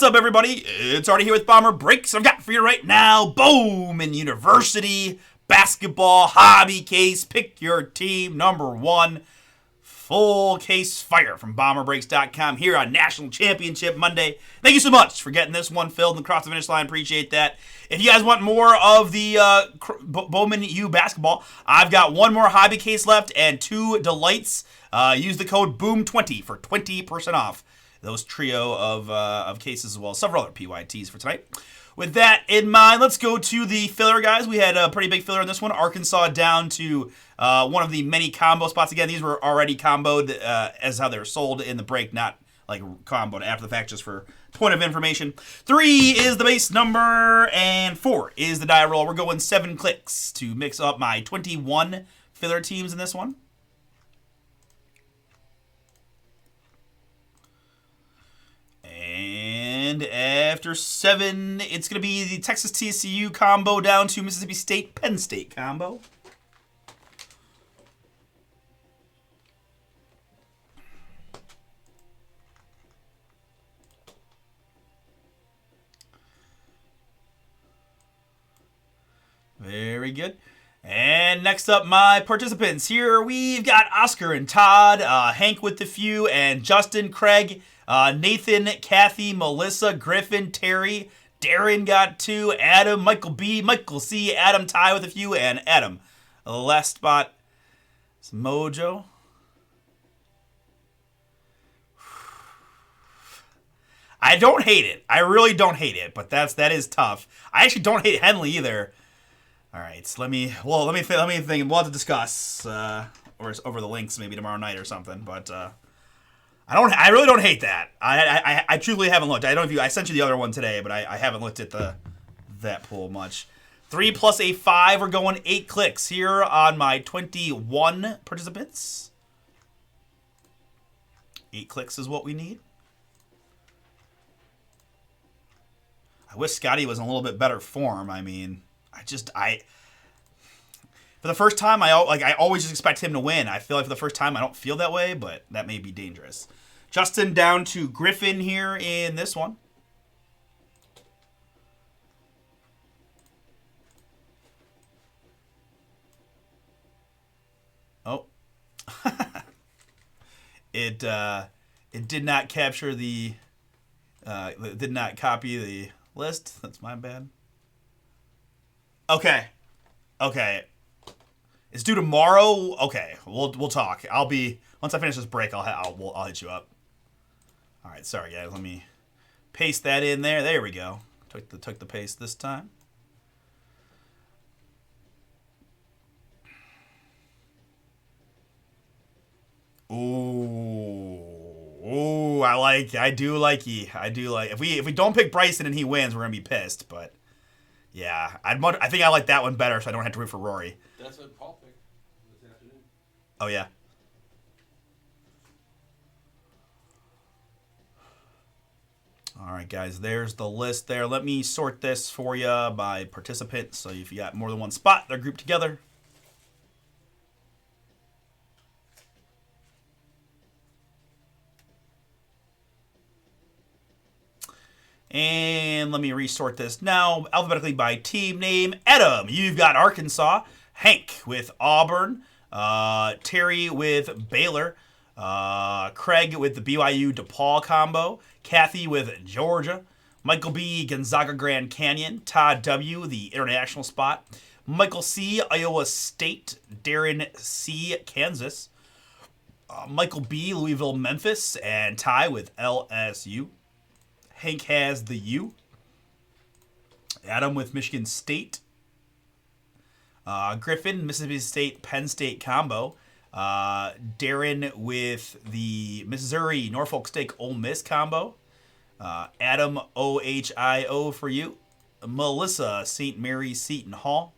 What's up, everybody? It's Artie here with Bomber Breaks. I've got for you right now Bowman University basketball hobby case. Pick your team number one. Full case fire from BomberBreaks.com here on National Championship Monday. Thank you so much for getting this one filled and across the finish line. Appreciate that. If you guys want more of the Bowman U basketball, I've got one more hobby case left and two delights. Use the code BOOM20 for 20% off those trio of cases as well as several other PYTs for tonight. With that in mind, let's go to the filler, guys. We had a pretty big filler in this one. Arkansas down to one of the many combo spots. Again, these were already comboed as how they're sold in the break, not like comboed after the fact, just for point of information. 3 is the base number, and 4 is the die roll. We're going 7 clicks to mix up my 21 filler teams in this one. And after 7, it's going to be the Texas TCU combo down to Mississippi State Penn State combo. Very good. And next up, my participants. Here we've got Oscar and Todd, Hank with the few, and Justin, Craig, Nathan, Kathy, Melissa, Griffin, Terry, Darren got 2, Adam, Michael B, Michael C, Adam, Ty with a few, and Adam. Last spot is Mojo. I don't hate it. I really don't hate it, but that is tough. I actually don't hate Henley either. All right, so let me think. We'll have to discuss or over the links maybe tomorrow night or something, but. I really don't hate that. I truly haven't looked. I don't know if I sent you the other one today, but I haven't looked at that pool much. 3 plus a 5. We're going 8 clicks here on my 21 participants. 8 clicks is what we need. I wish Scotty was in a little bit better form. I mean, for the first time, I always just expect him to win. I feel like for the first time, I don't feel that way, but that may be dangerous. Justin down to Griffin here in this one. Oh. It did not capture the... it did not copy the list. That's my bad. Okay. It's due tomorrow. Okay, we'll talk. Once I finish this break, I'll hit you up. All right, sorry guys. Let me paste that in there. There we go. Took the paste this time. Ooh, I do like. If we don't pick Bryson and he wins, we're gonna be pissed. But yeah, I think I like that one better, so I don't have to root for Rory. That's what Paul picked this afternoon. Oh, yeah. All right, guys, there's the list there. Let me sort this for you by participant. So if you got more than one spot, they're grouped together. And let me resort this now alphabetically by team name. Adam, you've got Arkansas. Hank with Auburn, Terry with Baylor, Craig with the BYU DePaul combo, Kathy with Georgia, Michael B, Gonzaga Grand Canyon, Todd W, the international spot, Michael C, Iowa State, Darren C, Kansas, Michael B, Louisville Memphis, and Ty with LSU. Hank has the U. Adam with Michigan State. Griffin, Mississippi State, Penn State combo. Darren with the Missouri, Norfolk State, Ole Miss combo. Adam, OHIO for you. Melissa, St. Mary's, Seton Hall.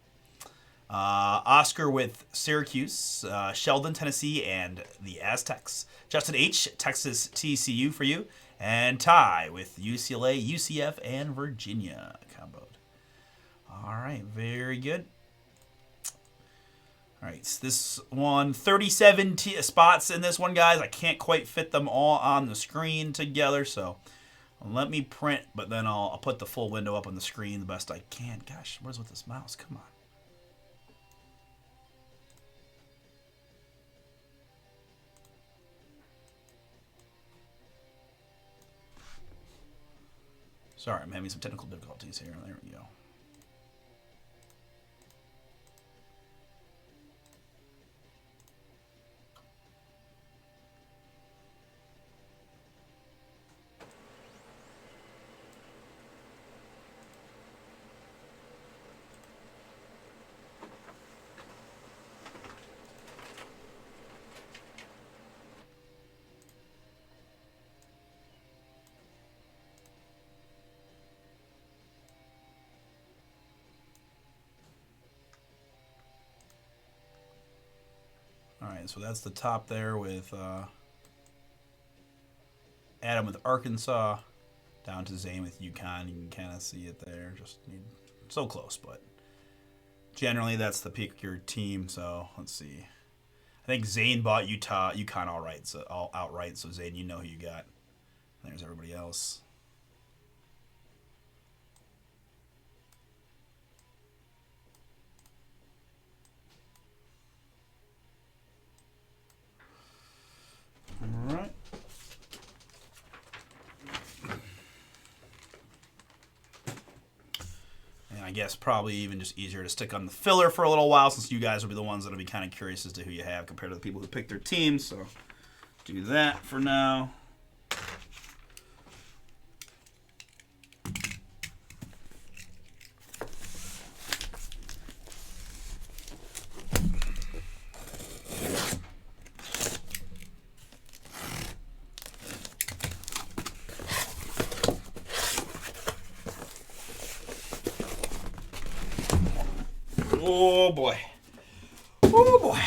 Oscar with Syracuse, Sheldon, Tennessee, and the Aztecs. Justin H., Texas TCU for you. And Ty with UCLA, UCF, and Virginia comboed. All right, very good. All right, so this one, 37 spots in this one, guys. I can't quite fit them all on the screen together, so Let me print, but then I'll put the full window up on the screen the best I can. Gosh, where's with this mouse? Come on. Sorry, I'm having some technical difficulties here. There we go. Alright, so that's the top there with Adam with Arkansas, down to Zane with UConn. You can kind of see it there. Just so close, but generally that's the pick your team. So let's see. I think Zane bought UConn outright. So Zane, you know who you got. There's everybody else. All right. And I guess probably even just easier to stick on the filler for a little while, since you guys will be the ones that'll be kind of curious as to who you have compared to the people who pick their teams. So do that for now. Oh boy. Oh boy.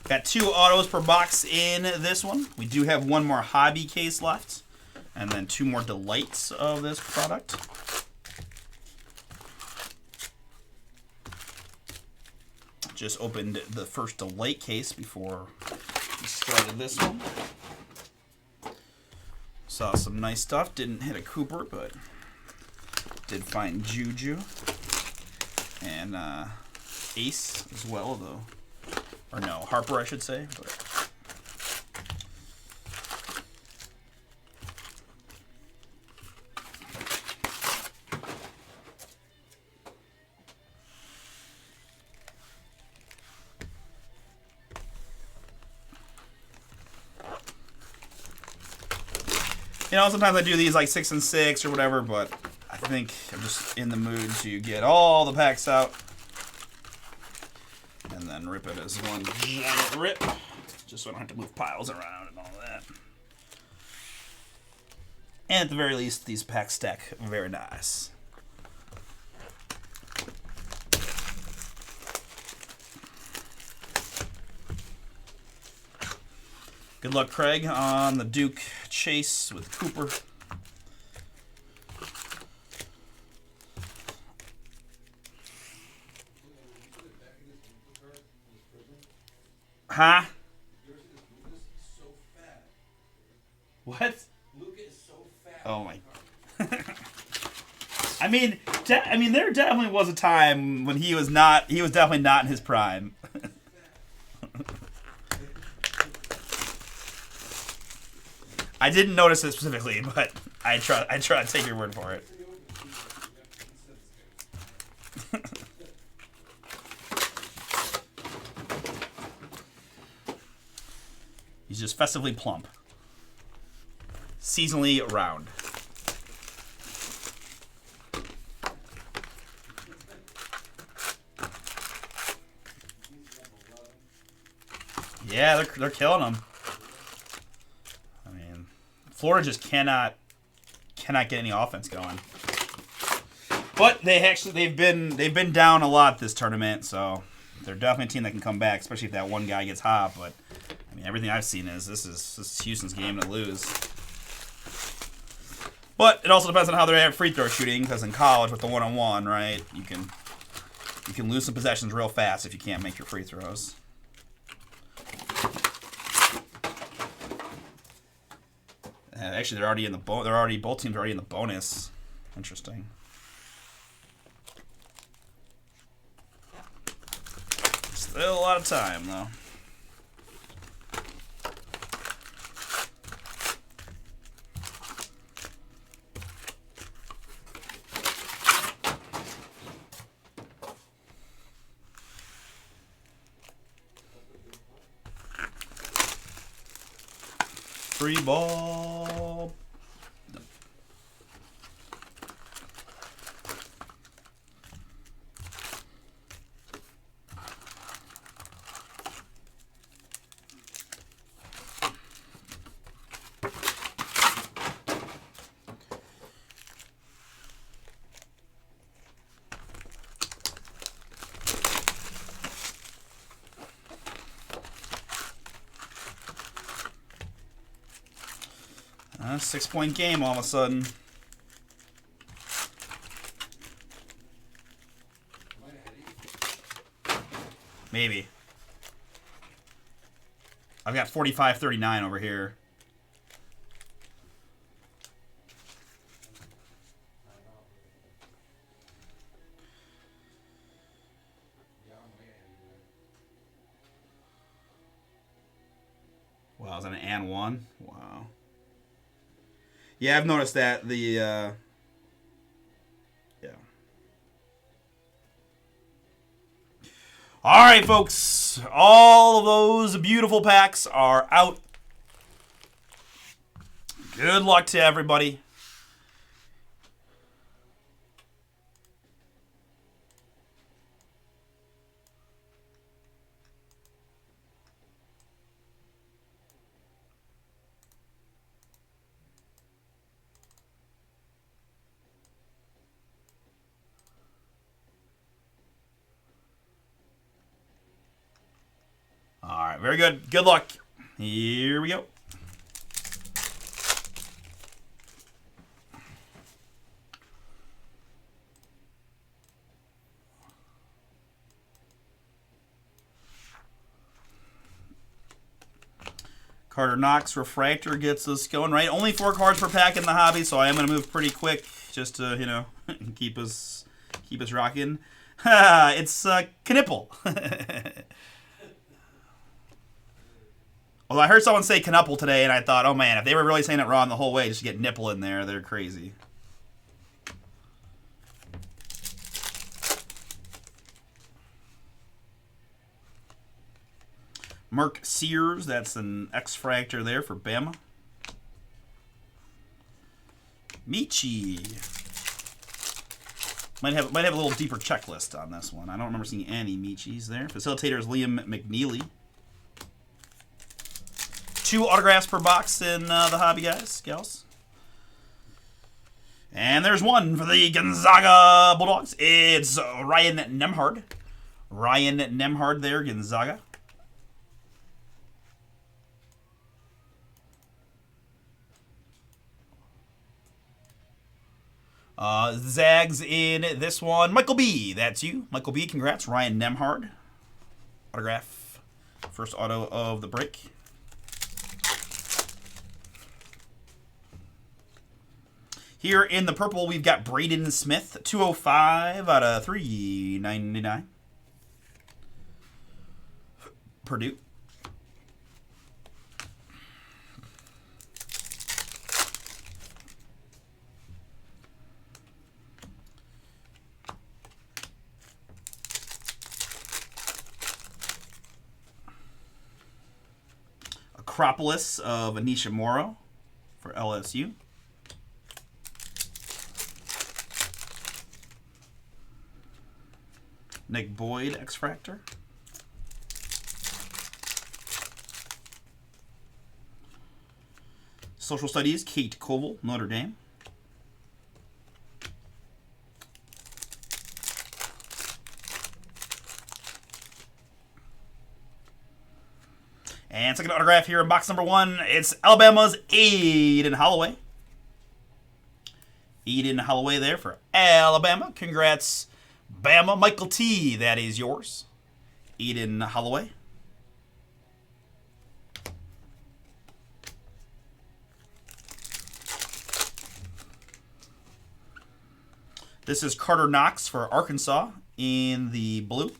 Got 2 autos per box in this one. We do have one more hobby case left, and then 2 more delights of this product. Just opened the first delight case before we started this one. Saw some nice stuff. Didn't hit a Cooper, but did find Juju and Ace as well, though. Or no, Harper, I should say. But you know, sometimes I do these like 6 and 6 or whatever, but I think I'm just in the mood to get all the packs out and then rip it as one giant rip, just so I don't have to move piles around and all that. And at the very least, these packs stack very nice. Good luck, Craig, on the Duke Chase with Cooper. Huh? What? Luca is so fat. Oh my. I mean, there definitely was a time when he was not. He was definitely not in his prime. I didn't notice it specifically, but I try to take your word for it. He's just festively plump. Seasonally round. Yeah, they're killing him. I mean, Florida just cannot get any offense going. But they've been down a lot this tournament, so they're definitely a team that can come back, especially if that one guy gets hot. But I mean, everything I've seen is this is Houston's game to lose. But it also depends on how they have free throw shooting, because in college with the one-on-one, right, you can lose some possessions real fast if you can't make your free throws. Actually, they're already in the both teams are already in the bonus. Interesting. Still a lot of time though. Free ball. No. A 6-point game all of a sudden. Maybe. I've got 45-39 over here. Wow, is that an and one? Wow. Yeah, I've noticed that. Yeah. All right, folks. All of those beautiful packs are out. Good luck to everybody. All right, very good. Good luck. Here we go. Carter Knox Refractor gets us going, right? Only 4 cards per pack in the hobby, so I am going to move pretty quick just to, you know, keep us rocking. It's Knipple. Although I heard someone say Knuple today, and I thought, oh man, if they were really saying it wrong the whole way, just to get nipple in there, they're crazy. Mark Sears, that's an X-Fractor there for Bama. Michi. Might have a little deeper checklist on this one. I don't remember seeing any Michis there. Facilitator is Liam McNeely. 2 autographs per box in the hobby, guys, gals. And there's one for the Gonzaga Bulldogs. It's Ryan Nembhard. Ryan Nembhard there, Gonzaga. Zags in this one. Michael B. That's you. Michael B. Congrats. Ryan Nembhard. Autograph. First auto of the break. Here in the purple, we've got Braden Smith, 205 out of 399. Purdue. Acropolis of Anisha Morrow for LSU. Nick Boyd, X-Fractor. Social Studies, Kate Koval, Notre Dame. And second autograph here in box number 1, it's Alabama's Aiden Holloway. Aiden Holloway there for Alabama. Congrats, Bama. Michael T., that is yours. Aiden Holloway. This is Carter Knox for Arkansas in the blue.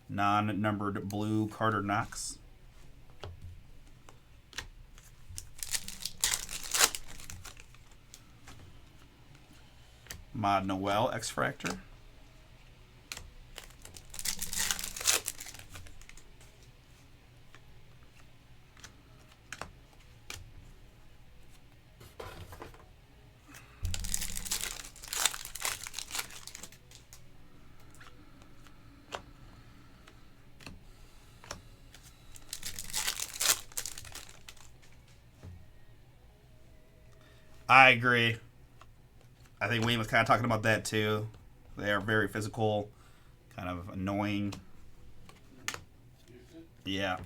Non-numbered blue Carter Knox. Mod Noel, X-Fractor. I agree. I think Wayne was kind of talking about that too. They are very physical, kind of annoying. Yeah.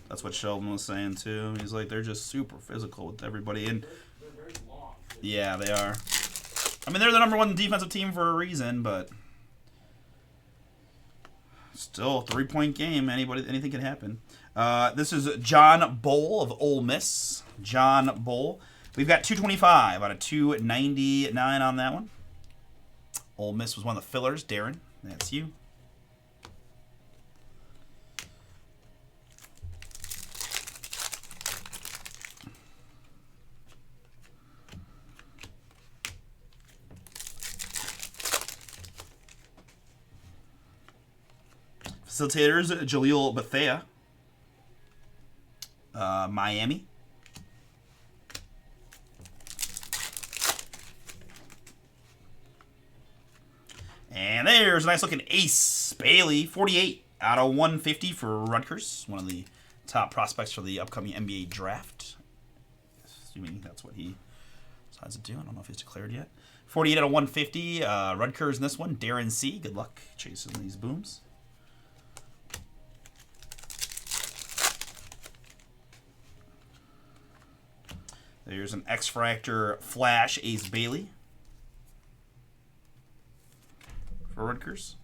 That's what Sheldon was saying too. He's like, they're just super physical with everybody. And yeah, they are. I mean, they're the #1 defensive team for a reason, but still, 3-point game. Anything can happen. This is John Bull of Ole Miss. John Bull. We've got 225 out of 299 on that one. Ole Miss was one of the fillers. Darren, that's you. Facilitators, Jaleel Bethea. Miami. And there's a nice looking ace. Bailey, 48 out of 150 for Rutgers. One of the top prospects for the upcoming NBA draft. Assuming that's what he decides to do. I don't know if he's declared yet. 48 out of 150. Rutgers in this one. Darren C. Good luck chasing these booms. There's an X-Fractor Flash Ace Bailey for Rutgers.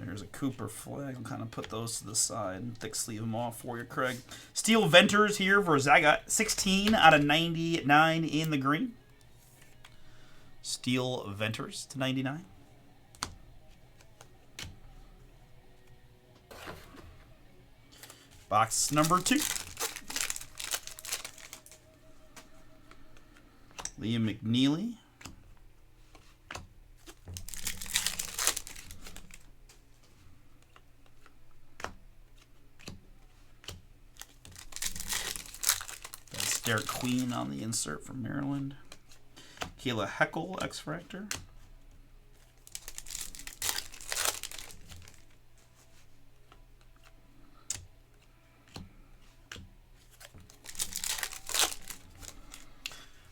There's a Cooper flag. I'll kind of put those to the side and thick sleeve them off for you, Craig. Steel Venters here for Zaga. 16 out of 99 in the green. Steel Venters to 99. Box number 2. Liam McNeely. Derek Queen on the insert from Maryland. Kayla Heckel, X-Fractor.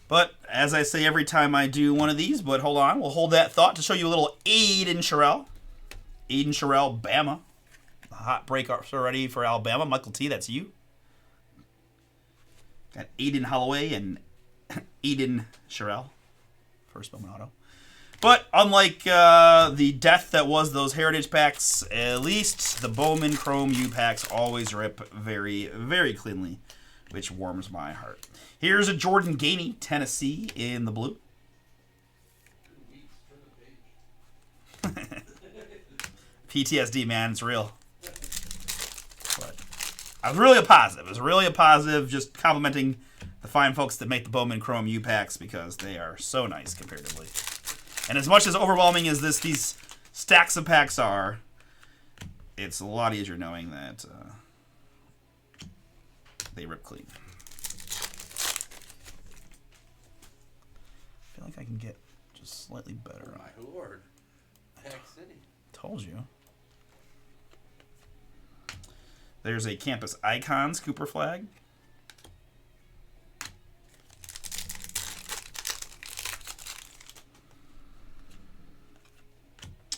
But, as I say every time I do one of these, but hold on, we'll hold that thought to show you a little Aiden Sherrill. Aiden Sherrill, Bama. hot break already for Alabama. Michael T, that's you. Got Aiden Holloway and Aiden Sherrill. First Bowman auto. But unlike the death that was those Heritage packs, at least the Bowman Chrome U packs always rip very, very cleanly, which warms my heart. Here's a Jordan Gainey, Tennessee, in the blue. PTSD, man, it's real. But I was really a positive. It was really a positive, just complimenting the fine folks that make the Bowman Chrome U packs because they are so nice comparatively. And as much as overwhelming as these stacks of packs are, it's a lot easier knowing that they rip clean. I feel like I can get just slightly better. My lord. Pack City. Told you. There's a Campus Icons Cooper flag.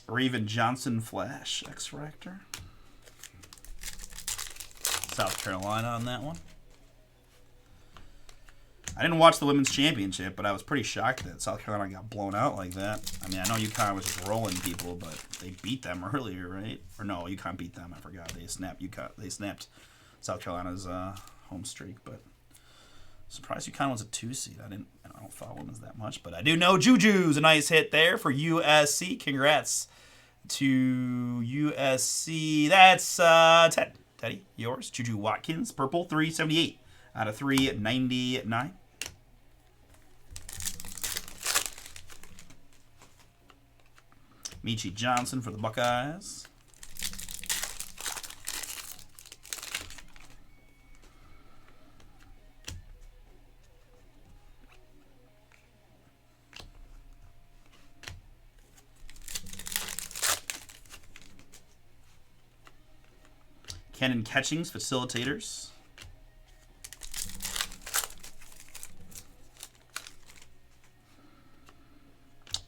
Raven Johnson Flash X-Fractor. South Carolina on that one. I didn't watch the Women's Championship, but I was pretty shocked that South Carolina got blown out like that. I mean, I know UConn was just rolling people, but they beat them earlier, right? Or no, UConn beat them. I forgot. They snapped South Carolina's home streak, but surprised UConn was a 2 seed. I don't follow women's that much, but I do know Juju's a nice hit there for USC. Congrats to USC. That's Teddy, yours. Juju Watkins, purple, 378 out of 399. Michi Johnson for the Buckeyes. Kenan Catchings, facilitators.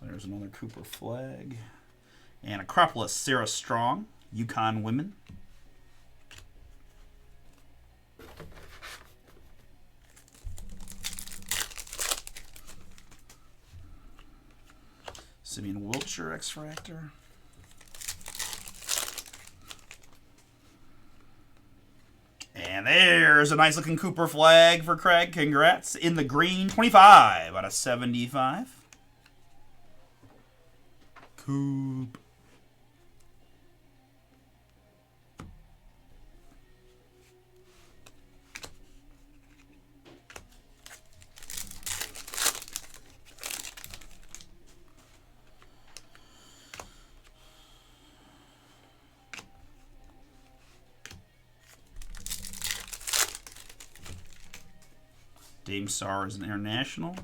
There's another Cooper flag. And Acropolis, Sarah Strong, UConn women. Simeon Wiltshire, X-Fractor. And there's a nice looking Cooper flag for Craig. Congrats. In the green, 25 out of 75. Coop. Dame Sarr is an international.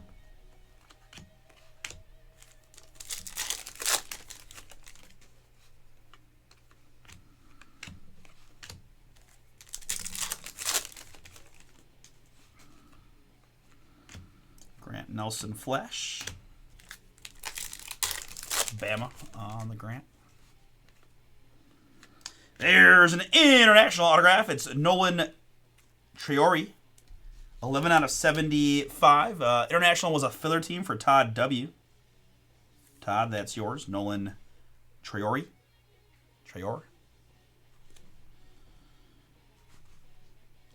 Grant Nelson Flash. Bama on the Grant. There's an international autograph. It's Nolan Traore. 11 out of 75. International was a filler team for Todd W. Todd, that's yours. Nolan Traore.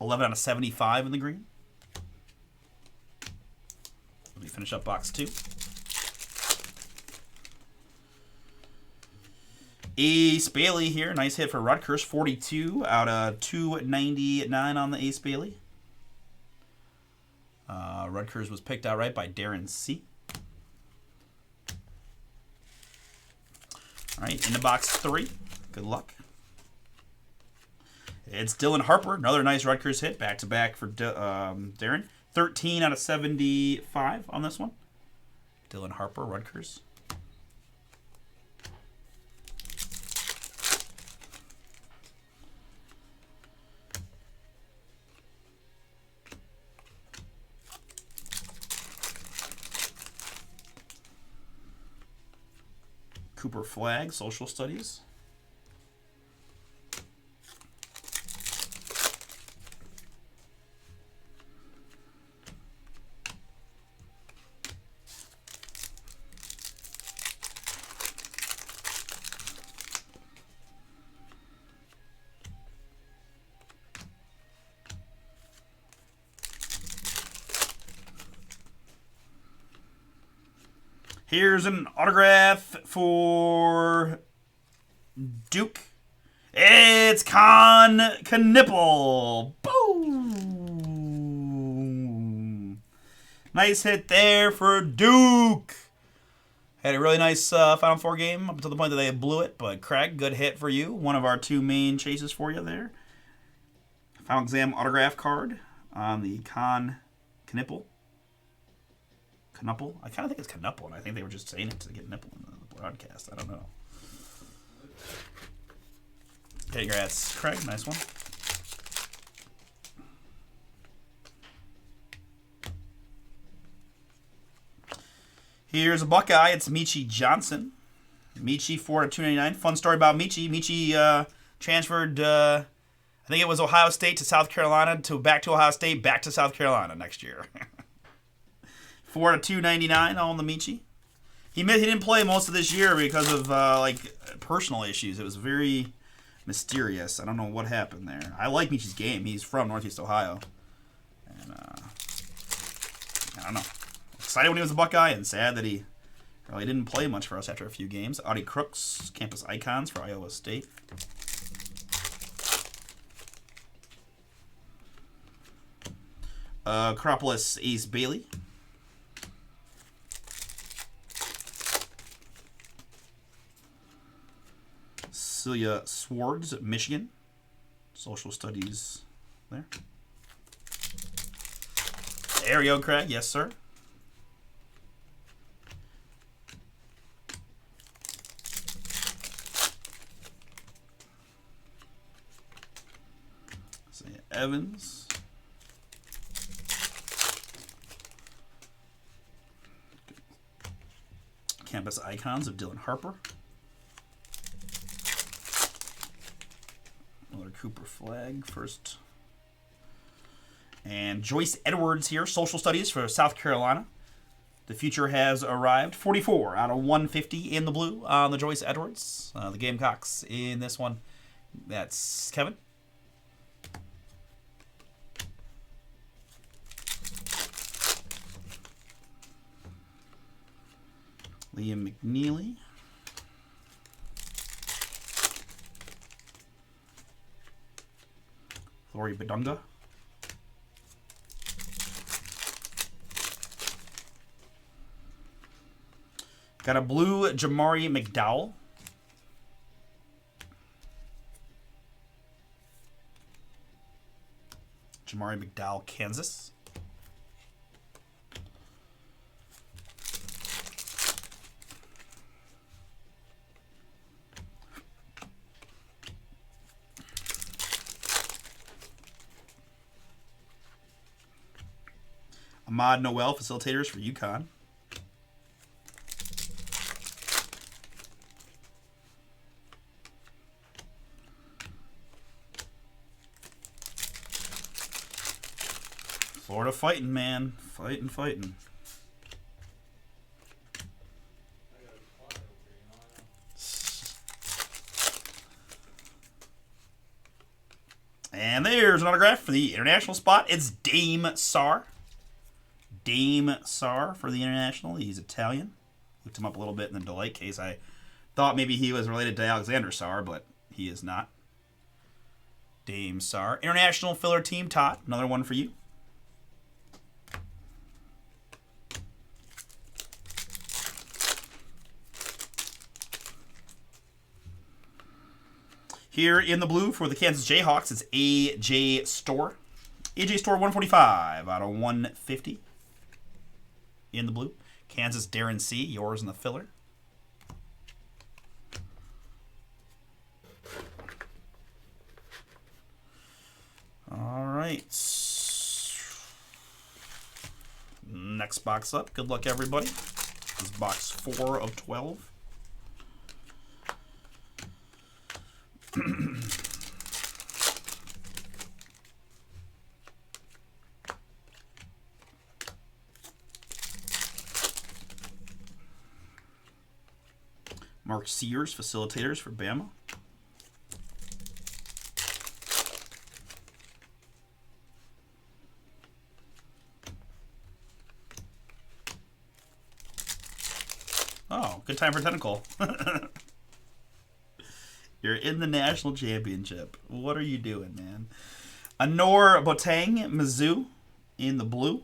11 out of 75 in the green. Let me finish up box 2. Ace Bailey here. Nice hit for Rutgers. 42 out of 299 on the Ace Bailey. Rutgers was picked outright by Darren C. All right, into box 3. Good luck. It's Dylan Harper. Another nice Rutgers hit. Back-to-back for Darren. 13 out of 75 on this one. Dylan Harper, Rutgers. Cooper flag, social studies. Here's an autograph for Duke. It's Knipple. Boom. Nice hit there for Duke. Had a really nice Final Four game up until the point that they blew it. But Craig, good hit for you. One of our two main chases for you there. Final exam autograph card on the Knipple. Knuppel? I kind of think it's Knuppel, and I think they were just saying it to get nipple in the broadcast. I don't know. Okay, congrats, Craig. Nice one. Here's a Buckeye. It's Michi Johnson. Michi 4/299. Fun story about Michi. Michi transferred, I think it was Ohio State to South Carolina, back to Ohio State, back to South Carolina next year. 4/299 on the Michi. He didn't play most of this year because of personal issues. It was very mysterious. I don't know what happened there. I like Michi's game. He's from Northeast Ohio, and I don't know. Excited when he was a Buckeye, and sad that he really didn't play much for us after a few games. Audie Crooks, campus icons for Iowa State. Acropolis Ace Bailey. Celia Swords, Michigan. Social studies there. There we go, Craig. Yes, sir. Evans. Campus icons of Dylan Harper. Another Cooper flag first. And Joyce Edwards here, social studies for South Carolina. The future has arrived. 44 out of 150 in the blue on the Joyce Edwards. The Gamecocks in this one. That's Kevin. Liam McNeely. Lori Badunga. Got a blue Jamari McDowell. Jamari McDowell, Kansas. Ahmad Noel, facilitators for UConn. Florida fighting, man. Fighting. And there's an autograph for the international spot. It's Dame Sarr. Dame Sarr for the international. He's Italian. Looked him up a little bit in the Delight case. I thought maybe he was related to Alexander Sarr, but he is not. Dame Sarr. International filler team, Todd. Another one for you. Here in the blue for the Kansas Jayhawks, it's A.J. Storr. A.J. Storr, 145 out of 150. In the blue. Kansas Darren C. Yours in the filler. All right. Next box up. Good luck, everybody. This is box 4 of 12. Mark Sears, facilitators for Bama. Oh, good time for tentacle. You're in the national championship. What are you doing, man? Anor Boateng, Mizzou, in the blue.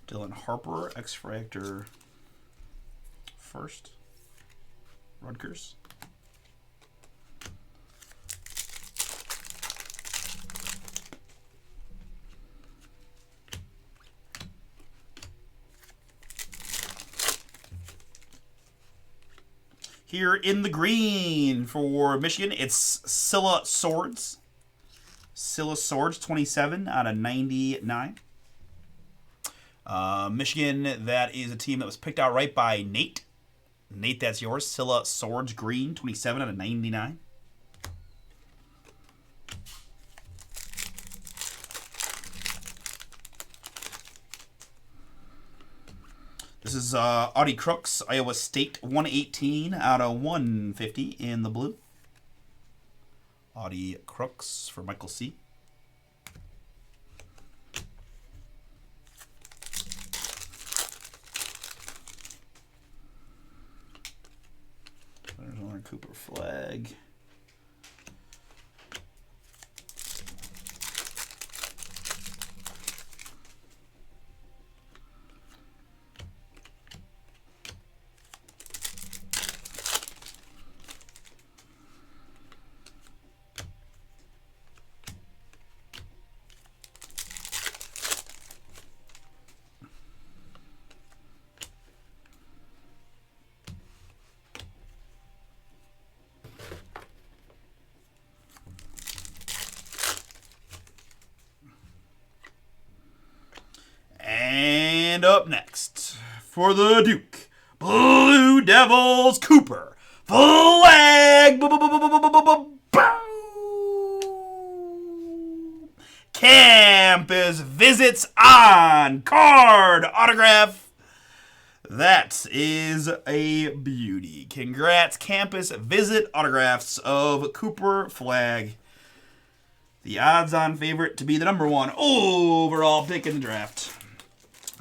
Dylan Harper, X-Fractor first. Rutgers. Here in the green for Michigan, it's Scylla Swords. Scylla Swords, 27 out of 99. Michigan, that is a team that was picked out right by Nate. Nate, that's yours. Scylla Swords green, 27 out of 99. This is Audie Crooks, Iowa State, 118 out of 150 in the blue. Audie Crooks for Michael C. There's another Cooper flag. And up next, for the Duke, Blue Devils, Cooper flag. Campus visits on card autograph. That is a beauty. Congrats, Campus visit autographs of Cooper flag. The odds-on favorite to be the #1 overall pick in the draft.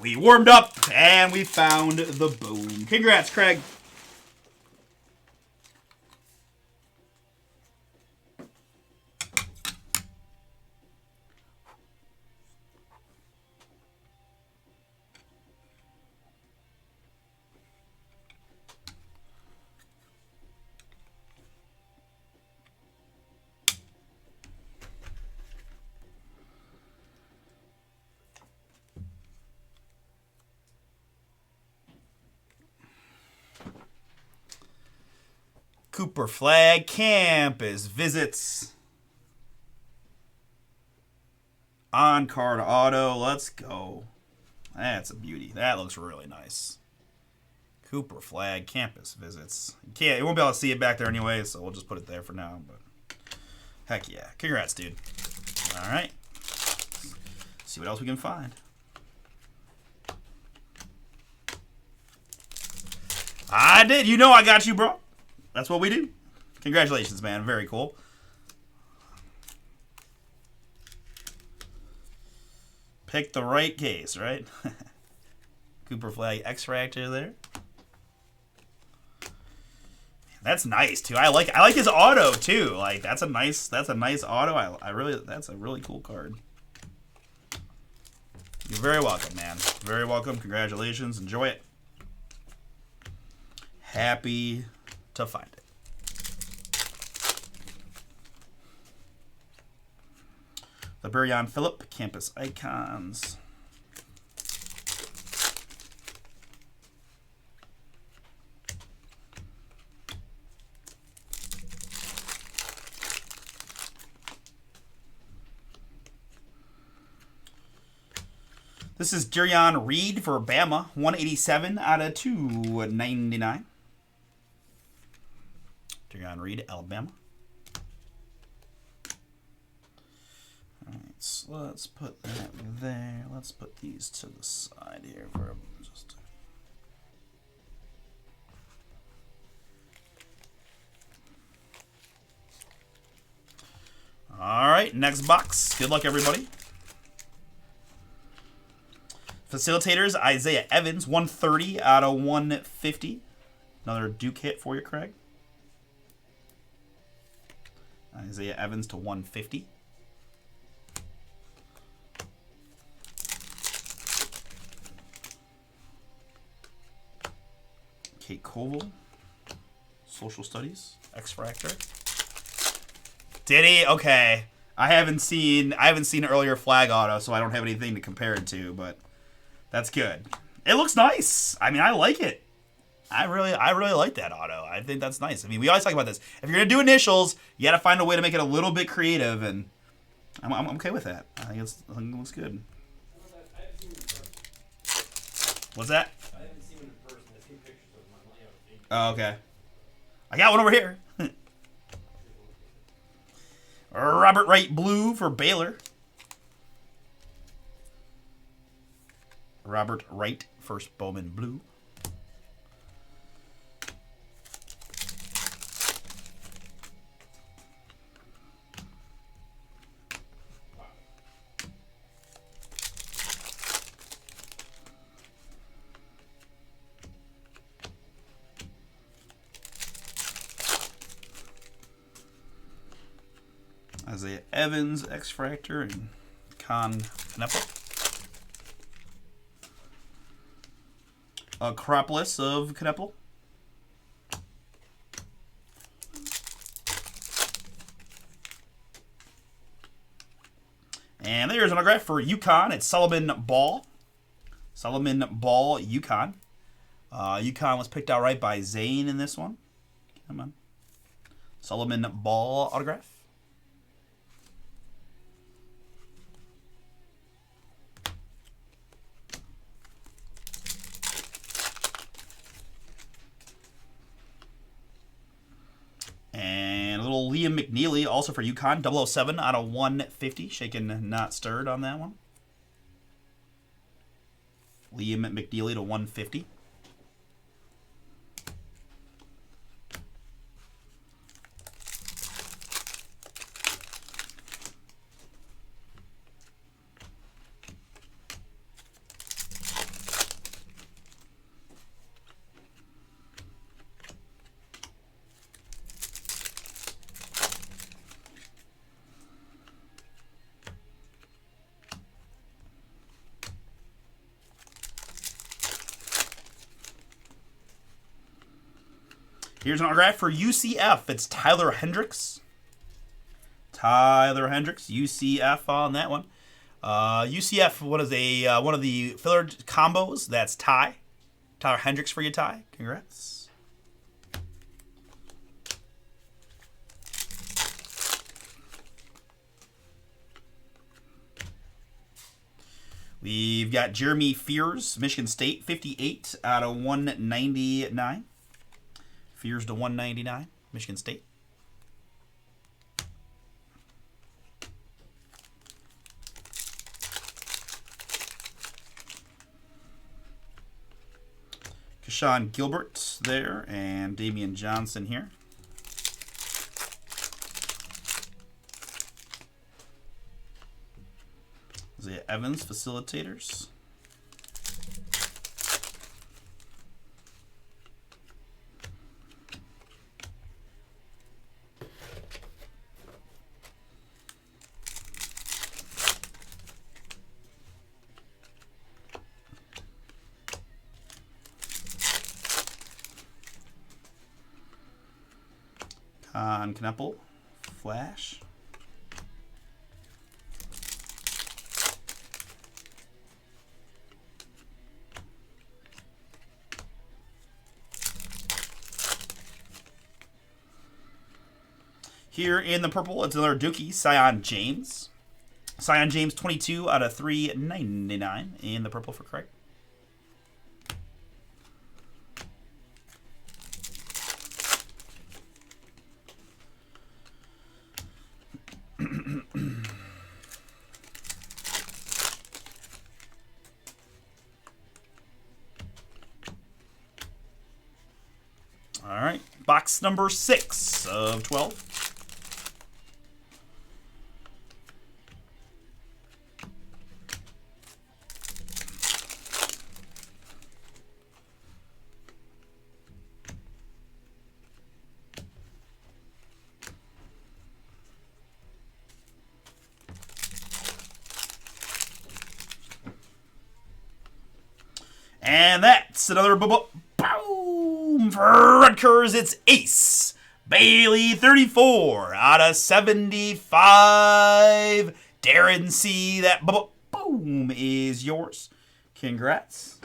We warmed up, and we found the boom. Congrats, Craig. Cooper flag, Campus visits. On card auto, let's go. That's a beauty. That looks really nice. Cooper flag, Campus visits. You won't be able to see it back there anyway, so we'll just put it there for now. But heck yeah. Congrats, dude. All right. See what else we can find. I did. You know I got you, bro. That's what we do. Congratulations, man. Very cool. Pick the right case, right? Cooper flag X-Fractor there. That's nice too. I like his auto too. Like that's a nice auto. That's a really cool card. You're very welcome, man. Very welcome. Congratulations. Enjoy it. Happy to find it. Liberian Phillip, Campus Icons. This is Durian Reed for Bama, 187 out of 299. Durian Reed, Alabama. All right, so let's put that there. Let's put these to the side here for just. All right, next box. Good luck, everybody. Facilitators, Isaiah Evans, 130 out of 150. Another Duke hit for you, Craig. Isaiah Evans to 150. Kate Koval, Social Studies, X-Fractor. Did he? Okay. I haven't seen earlier flag auto, so I don't have anything to compare it to, but that's good. It looks nice. I mean, I like it. I really like that auto. I think that's nice. I mean, we always talk about this. If you're gonna do initials, you gotta find a way to make it a little bit creative, and I'm okay with that. I think it looks good. What's that? I haven't seen him in person. I've seen pictures of him. Oh, okay. I got one over here. Robert Wright blue for Baylor. Robert Wright, first Bowman blue. Isaiah Evans, X-Fractor, and Kneppel. Acropolis of Kneppel. And there's an autograph for UConn. It's Solomon Ball. Solomon Ball, UConn. UConn was picked out right by Zane in this one. Come on. Solomon Ball autograph. And a little Liam McNeely, also for UConn, 007 out of 150. Shaken, not stirred on that one. Liam McNeely to 150. Here's an autograph for UCF. It's Tyler Hendricks. Tyler Hendricks, UCF on that one. UCF, what is one of the filler combos? That's Ty. Tyler Hendricks for you, Ty. Congrats. We've got Jeremy Fears, Michigan State, 58 out of 199. Fears to 199, Michigan State. Keshawn Gilbert there, and Damian Johnson here. Isaiah Evans, facilitators. On Kneppel, Flash. Here in the purple, it's another Dookie, Sion James. Sion James 22 out of 399 in the purple for Craig. All right, box number 6 of 12. And that's another boom for Rutgers. It's Ace Bailey 34 out of 75. Darren C. That boom is yours. Congrats.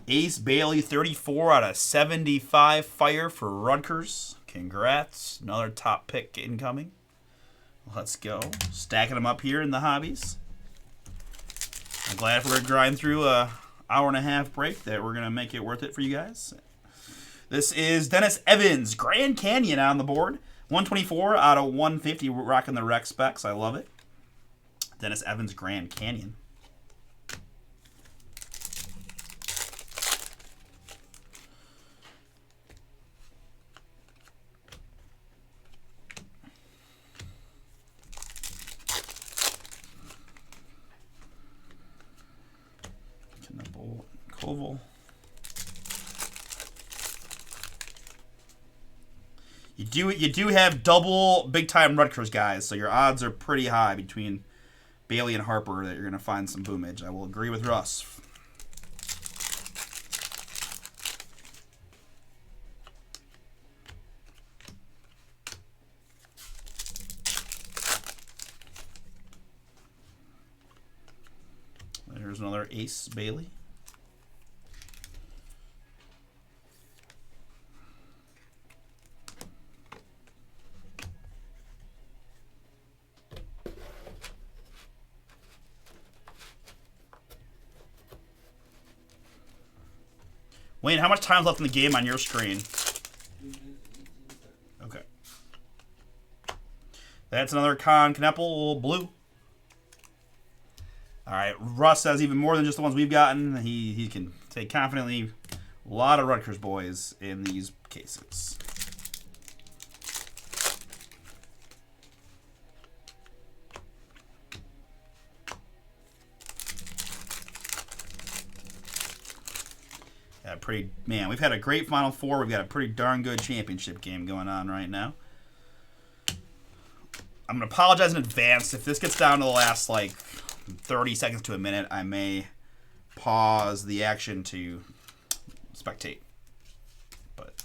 Ace Bailey 34 out of 75 fire for Rutgers. Congrats. Another top pick incoming. Let's go. Stacking them up here in the hobbies. I'm glad if we're going to grind through a hour and a half break that we're going to make it worth it for you guys. This is Dennis Evans, Grand Canyon on the board. 124 out of 150, rocking the rec specs. I love it. Dennis Evans, Grand Canyon. Koval. You do have double big time Rutgers guys, so your odds are pretty high between Bailey and Harper that you're going to find some boomage. I will agree with Russ. There's another Ace Bailey. Wayne, how much time's left in the game on your screen? Okay. That's another Con Kneppel blue. All right, Russ has even more than just the ones we've gotten. He can say confidently a lot of Rutgers boys in these cases. Man, we've had a great Final Four. We've got a pretty darn good championship game going on right now. I'm going to apologize in advance. If this gets down to the last, 30 seconds to a minute, I may pause the action to spectate. But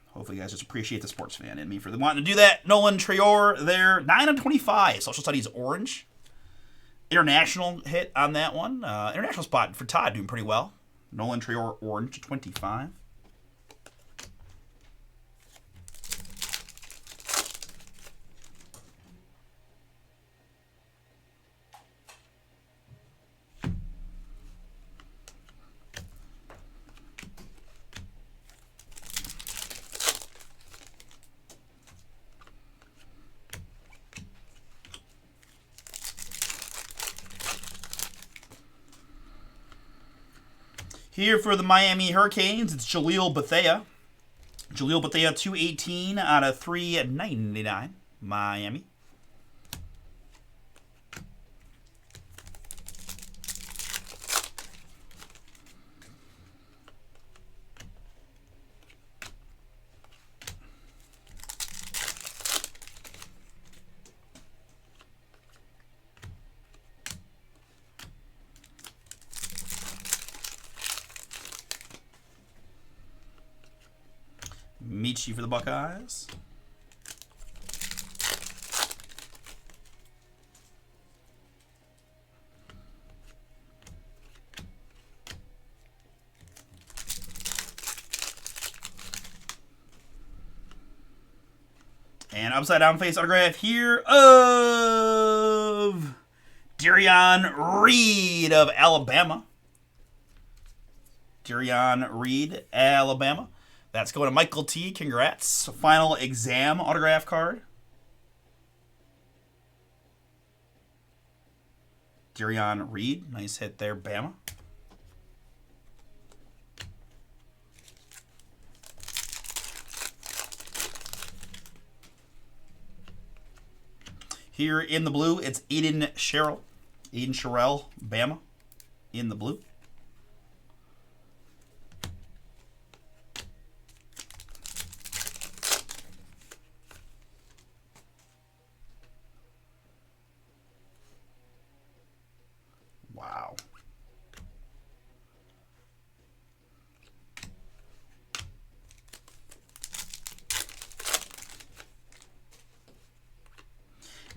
hopefully you guys just appreciate the sports fan in me for wanting to do that. Nolan Traore there, 9 of 25. Social Studies Orange. International hit on that one. International spot for Todd doing pretty well. Nolan Traore Orange, 25. Here for the Miami Hurricanes, it's Jaleel Bethea. Jaleel Bethea, 218 out of 399. Miami. Michi for the Buckeyes. And upside down face autograph here of Darian Reed of Alabama. Darian Reed, Alabama. That's going to Michael T. Congrats. Final exam autograph card. Darian Reed. Nice hit there, Bama. Here in the blue, it's Aiden Sherrill. Aiden Sherrill, Bama, in the blue. Wow.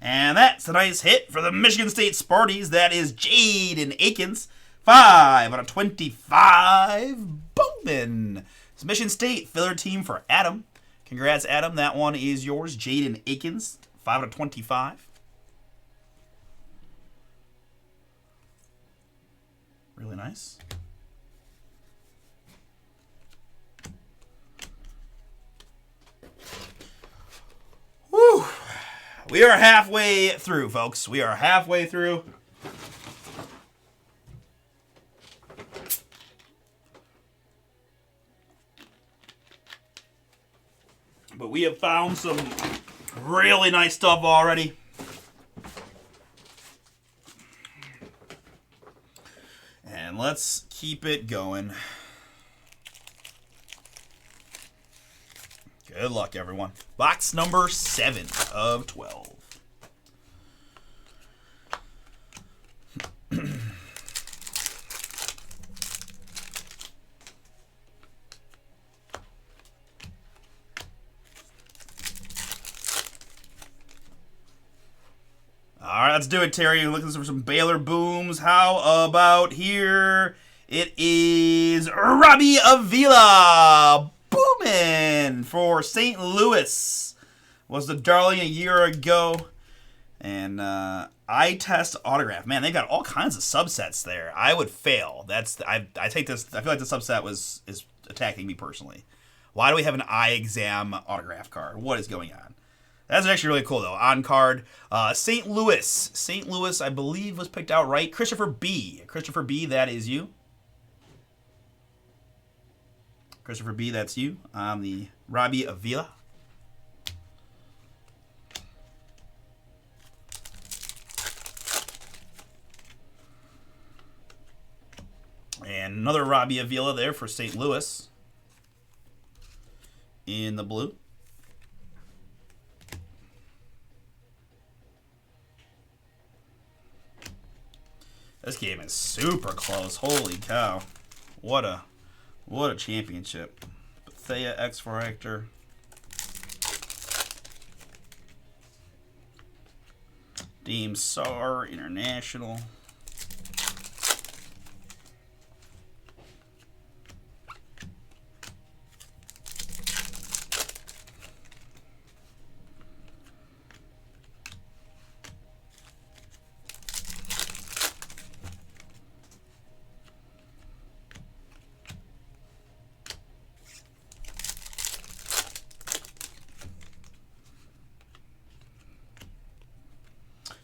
And that's a nice hit for the Michigan State Sparties. That is Jaden Akins. 5 out of 25. Bowman. It's Michigan State filler team for Adam. Congrats, Adam. That one is yours. Jaden Akins. 5 out of 25. Really nice. Woo! We are halfway through, folks. We are halfway through. But we have found some really nice stuff already. And let's keep it going. Good luck, everyone. Box number 7 of 12. All right, let's do it, Terry. Looking for some Baylor booms. How about here? It is Robbie Avila. Bowman for St. Louis. Was the darling a year ago. And eye test autograph. Man, they got all kinds of subsets there. I would fail. I take this. I feel like the subset is attacking me personally. Why do we have an eye exam autograph card? What is going on? That's actually really cool, though. On card, St. Louis. St. Louis, I believe, was picked out right. Christopher B. Christopher B, that is you. Christopher B, that's you. On the Robbie Avila. And another Robbie Avila there for St. Louis. In the blue. This game is super close. Holy cow. What a championship. Bethea X-Factor. Deem Sar International.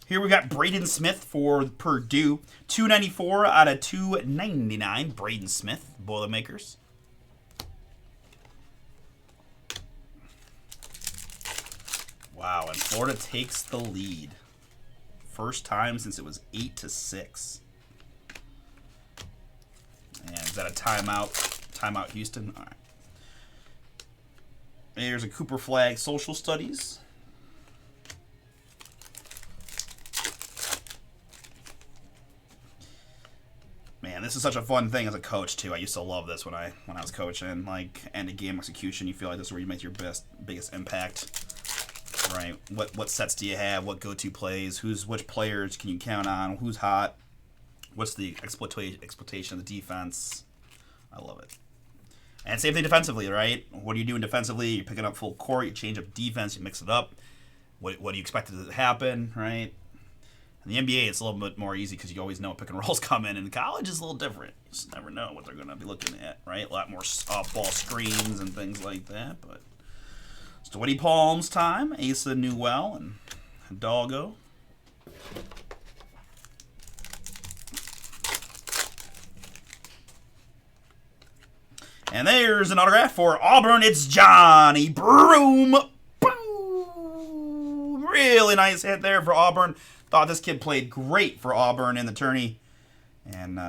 Here we got Braden Smith for Purdue. 294 out of 299. Braden Smith, Boilermakers. Wow, and Florida takes the lead. First time since it was 8-6. And is that a timeout? Timeout, Houston? All right. There's a Cooper Flag Social Studies. Man, Man, this is such a fun thing as a coach too. I used to love this when I was coaching. Like end of game execution, you feel like this is where you make your biggest impact. Right? What sets do you have? What go-to plays? Which players can you count on? Who's hot? What's the exploitation of the defense? I love it. And same thing defensively, right? What are you doing defensively? You're picking up full court. You change up defense. You mix it up. What do you expect to happen, right? In the NBA, it's a little bit more easy because you always know pick and rolls come in. In college, it's a little different. You just never know what they're going to be looking at, right? A lot more off-ball screens and things like that. But Sweaty Palms time. Asa Newell and Hidalgo. And there's an autograph for Auburn. It's Johnny Broom. Boom! Really nice hit there for Auburn. Thought this kid played great for Auburn in the tourney. And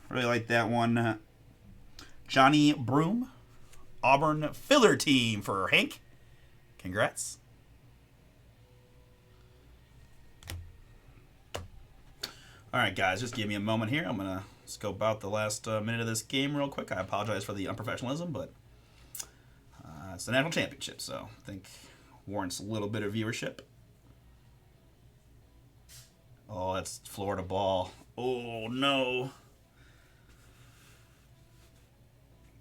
really like that one. Johnny Broom. Auburn filler team for Hank. Congrats. All right, guys, just give me a moment here. I'm going to scope out the last minute of this game real quick. I apologize for the unprofessionalism, but it's the national championship, so I think warrants a little bit of viewership. Oh, that's Florida ball. Oh, no.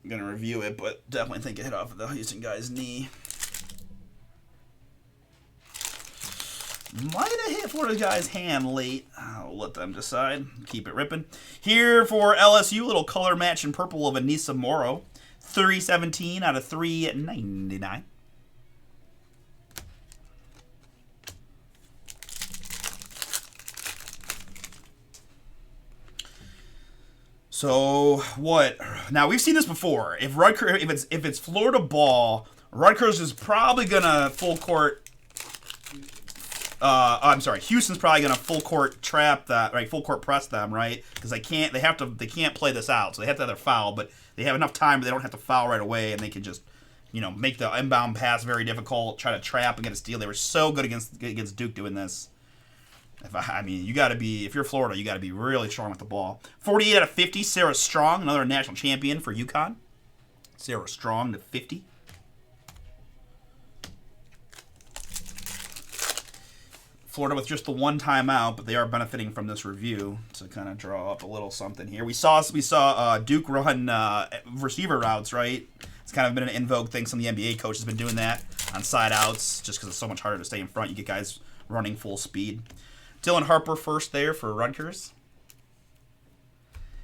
I'm going to review it, but definitely think it hit off of the Houston guy's knee. Might have hit Florida guy's hand late. I'll let them decide. Keep it ripping. Here for LSU, little color match in purple of Anissa Morrow. 317 out of 399. So what? Now we've seen this before. If it's Florida ball, Rutgers is probably gonna full court. I'm sorry. Houston's probably gonna full court trap that, right? Full court press them, right? Because they can't play this out, so they have to have their foul, but they have enough time, but they don't have to foul right away, and they can just, make the inbound pass very difficult, try to trap and get a steal. They were so good against Duke doing this. You got to be, if you're Florida, you got to be really strong with the ball. 48 out of 50. Sarah Strong, another national champion for UConn. Sarah Strong to 50. Florida with just the one timeout, but they are benefiting from this review to kind of draw up a little something here. We saw Duke run receiver routes, right? It's kind of been an in vogue thing. Some of the NBA coaches have been doing that on side outs just because it's so much harder to stay in front. You get guys running full speed. Dylan Harper first there for Rutgers.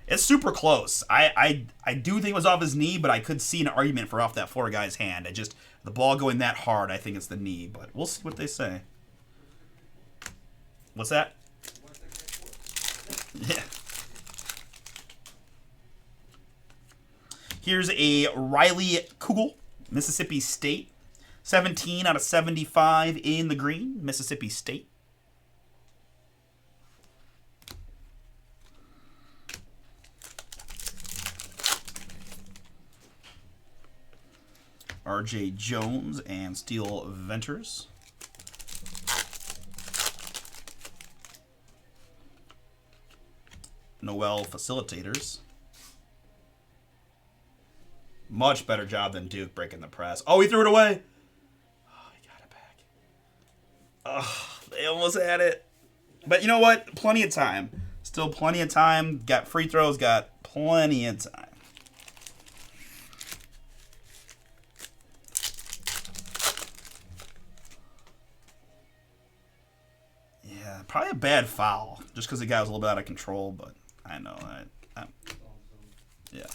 It's super close. I do think it was off his knee, but I could see an argument for off that Florida guy's hand. The ball going that hard, I think it's the knee, but we'll see what they say. What's that? Yeah. Here's a Riley Kugel, Mississippi State. 17 out of 75 in the green, Mississippi State. R.J. Jones and Steel Venters. Noel Facilitators. Much better job than Duke breaking the press. Oh, he threw it away. Oh, he got it back. Oh, they almost had it. But you know what? Plenty of time. Still plenty of time. Got free throws. Got plenty of time. Yeah, probably a bad foul. Just because the guy was a little bit out of control, but I know. Yeah.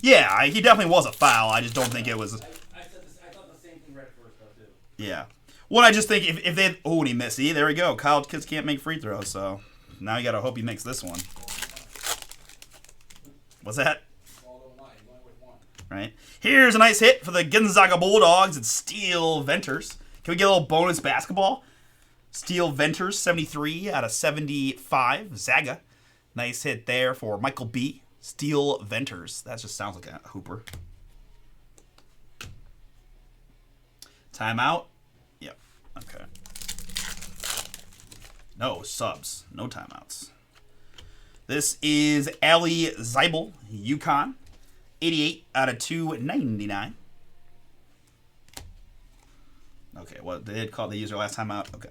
Yeah, he definitely was a foul. I just don't think it was. I thought the same thing right first, though, too. Yeah. Well, I just think if they. Oh, and he missed. See, there we go. College kids can't make free throws, so now you got to hope he makes this one. What's that? Right. Here's a nice hit for the Gonzaga Bulldogs. It's Steel Venters. Can we get a little bonus basketball? Steel Venters, 73 out of 75. Zaga. Nice hit there for Michael B. Steel Venters. That just sounds like a hooper. Timeout? Yep. Okay. No subs. No timeouts. This is Ali Zeibel, UConn. 88 out of 299. Okay, well, they did call the user last time out. Okay.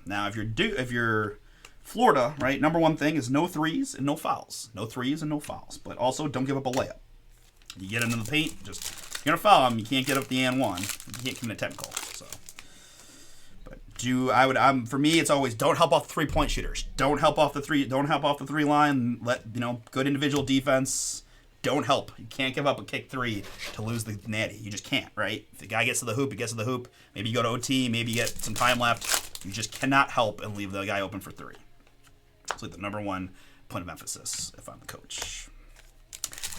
Now, if you're Florida, right, number one thing is no threes and no fouls. No threes and no fouls. But also, don't give up a layup. You get into the paint, you're going to foul them. You can't get up the and one. You can't commit a technical. So, but for me, it's always don't help off the three-point shooters. Don't help off the three line. Good individual defense. Don't help. You can't give up a kick three to lose the natty. You just can't, right? If the guy gets to the hoop, he gets to the hoop. Maybe you go to OT. Maybe you get some time left. You just cannot help and leave the guy open for three. It's like the number one point of emphasis if I'm the coach.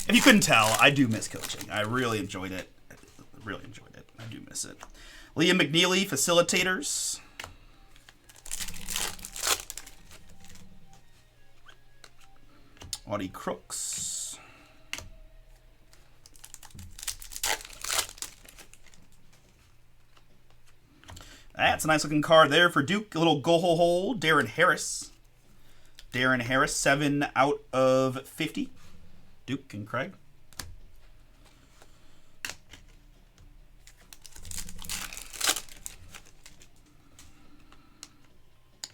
If you couldn't tell, I do miss coaching. I really enjoyed it. I do miss it. Liam McNeely, facilitators. Audie Crooks. That's a nice looking card there for Duke. A little go-ho-hole. Darren Harris. 7 out of 50. Duke and Craig.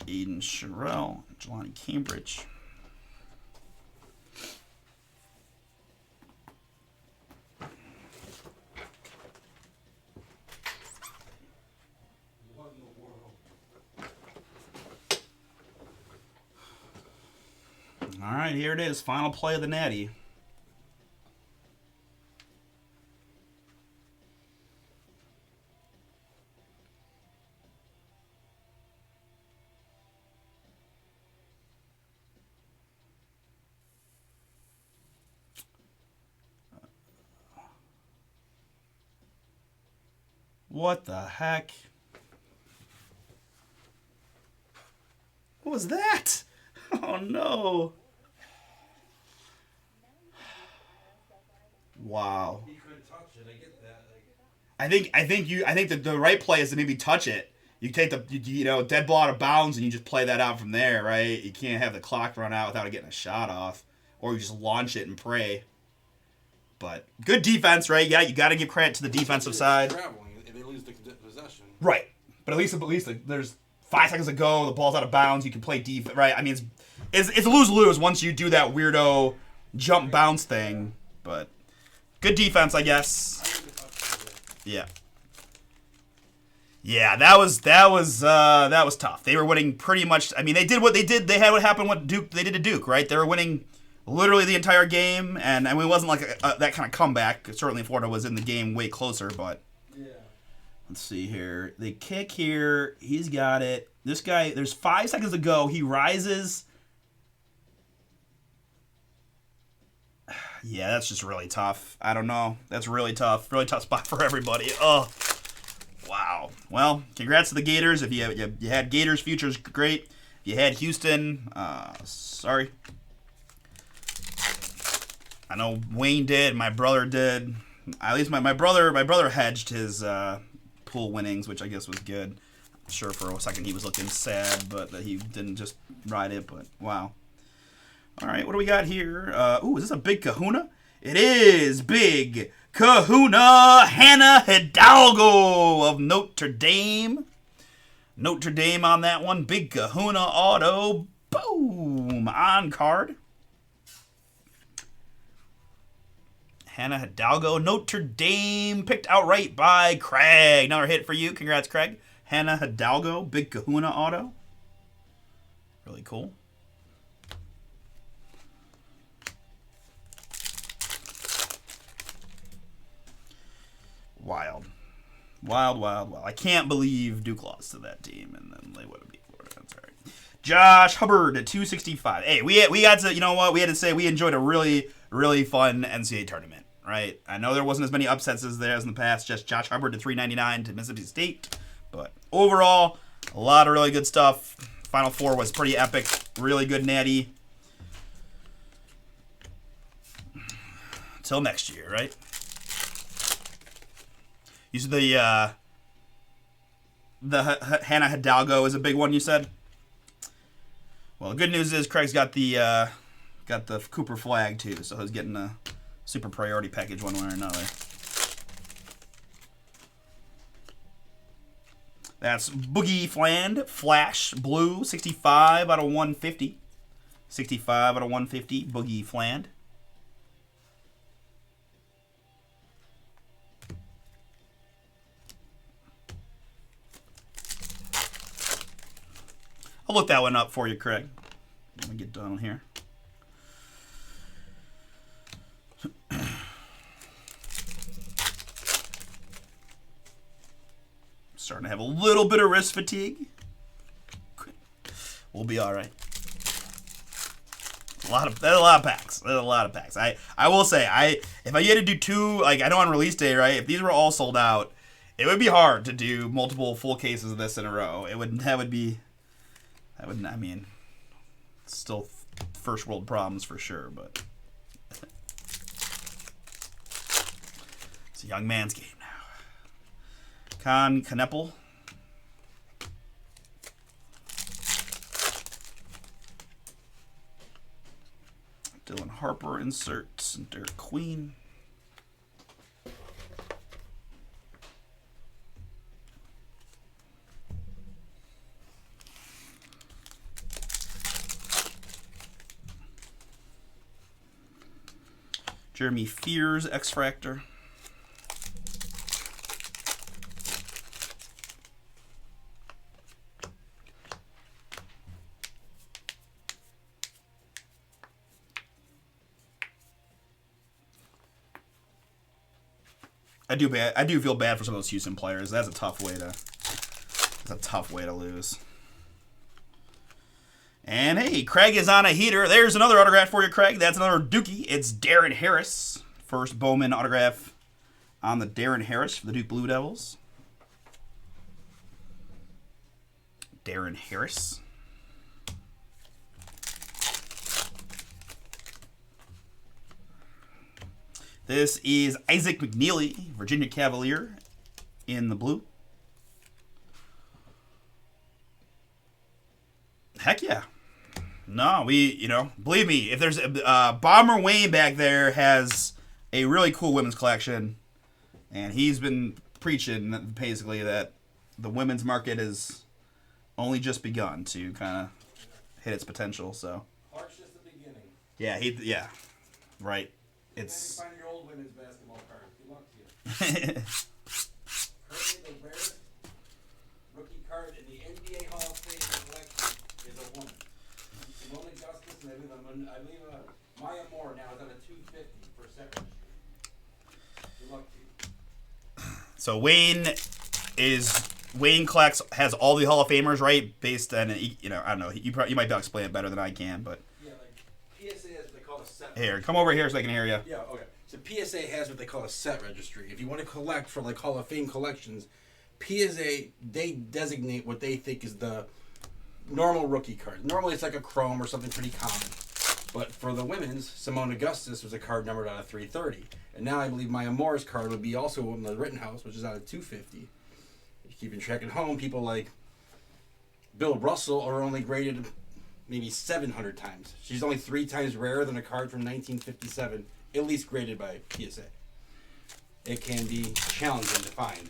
Aiden Sherrill. Jelani Cambridge. All right, here it is. Final play of the Natty. What the heck? What was that? Oh no. Wow. He couldn't touch it. I get that. I think that the right play is to maybe touch it. You take the dead ball out of bounds and you just play that out from there, right? You can't have the clock run out without it getting a shot off, or you just launch it and pray. But good defense, right? Yeah, you got to give credit to the defensive side. Traveling, and they lose the possession. Right, but at least there's 5 seconds to go. The ball's out of bounds. You can play defense, right? I mean, it's a lose-lose once you do that weirdo jump bounce thing, but. Good defense, I guess. Yeah. Yeah, that was tough. They were winning pretty much. I mean, they did what they did. They had what happened. What they did to Duke, right? They were winning literally the entire game, and I mean, it wasn't like that kind of comeback. Certainly, Florida was in the game way closer, but. Yeah. Let's see here. They kick here. He's got it. This guy. There's 5 seconds to go. He rises. Yeah, that's just really tough. I don't know. That's really tough. Really tough spot for everybody. Oh, wow. Well, congrats to the Gators. If you had Gators futures, great. If you had Houston, sorry. I know Wayne did. My brother did. At least my brother hedged his pool winnings, which I guess was good. I'm sure for a second he was looking sad, but that he didn't just ride it. But wow. All right, what do we got here? Ooh, is this a Big Kahuna? It is Big Kahuna Hannah Hidalgo of Notre Dame. Notre Dame on that one. Big Kahuna auto. Boom. On card. Hannah Hidalgo. Notre Dame picked outright by Craig. Another hit for you. Congrats, Craig. Hannah Hidalgo. Big Kahuna auto. Really cool. Wild. I can't believe Duke lost to that team, and then they would have beat Florida. That's all right. Josh Hubbard at 265. Hey, we got to, you know what? We had to say we enjoyed a really, really fun NCAA tournament, right? I know there wasn't as many upsets as there as in the past. Just Josh Hubbard at 399 to Mississippi State. But overall, a lot of really good stuff. Final Four was pretty epic. Really good natty. Till next year, right? You said the Hannah Hidalgo is a big one, you said? Well, the good news is Craig's got the Cooper flag too, so he's getting a super priority package one way or another. That's Boogie Flash Blue, 65 out of 150. 65 out of 150, Boogie Fland. I'll look that one up for you, Craig. Let me get done here. Starting to have a little bit of wrist fatigue. We'll be all right. A lot of packs. There's a lot of packs. I will say, if I had to do two, like I know on release day, right? If these were all sold out, it would be hard to do multiple full cases of this in a row. I mean, still first world problems for sure, but it's a young man's game now. Caneppel. Dylan Harper inserts. Derek Queen. Jeremy Fears, X-Fractor. I do feel bad for some of those Houston players. That's a tough way to lose. And hey, Craig is on a heater. There's another autograph for you, Craig. That's another Dookie. It's Darren Harris. First Bowman autograph on the Darren Harris for the Duke Blue Devils. Darren Harris. This is Isaac McNeely, Virginia Cavalier, in the blue. Heck yeah. No, believe me, if there's Bomber Wayne back there has a really cool women's collection, and he's been preaching basically that the women's market has only just begun to kind of hit its potential. So. Clark's just the beginning. Yeah, right. It's. Find your old women's basketball card. Good luck to you. Currently, the rarest rookie card in the NBA Hall of Fame collection is a woman. Simone Augustus, and I believe Maya Moore now is at a 250 for set registry. Good luck to you. So Wayne collects has all the Hall of Famers, right? Based on I don't know. You might be able to explain it better than I can, but. PSA has what they call a set. Here, come over here so I can hear you. Yeah, okay. So PSA has what they call a set registry. If you want to collect for like Hall of Fame collections, PSA, they designate what they think is the normal rookie card. Normally it's like a chrome or something pretty common. But for the women's, Simone Augustus was a card numbered out of 330. And now I believe Maya Moore's card would be also in the Rittenhouse, which is out of 250. If you're keeping track at home, people like Bill Russell are only graded maybe 700 times. She's only 3 times rarer than a card from 1957, at least graded by PSA. It can be challenging to find.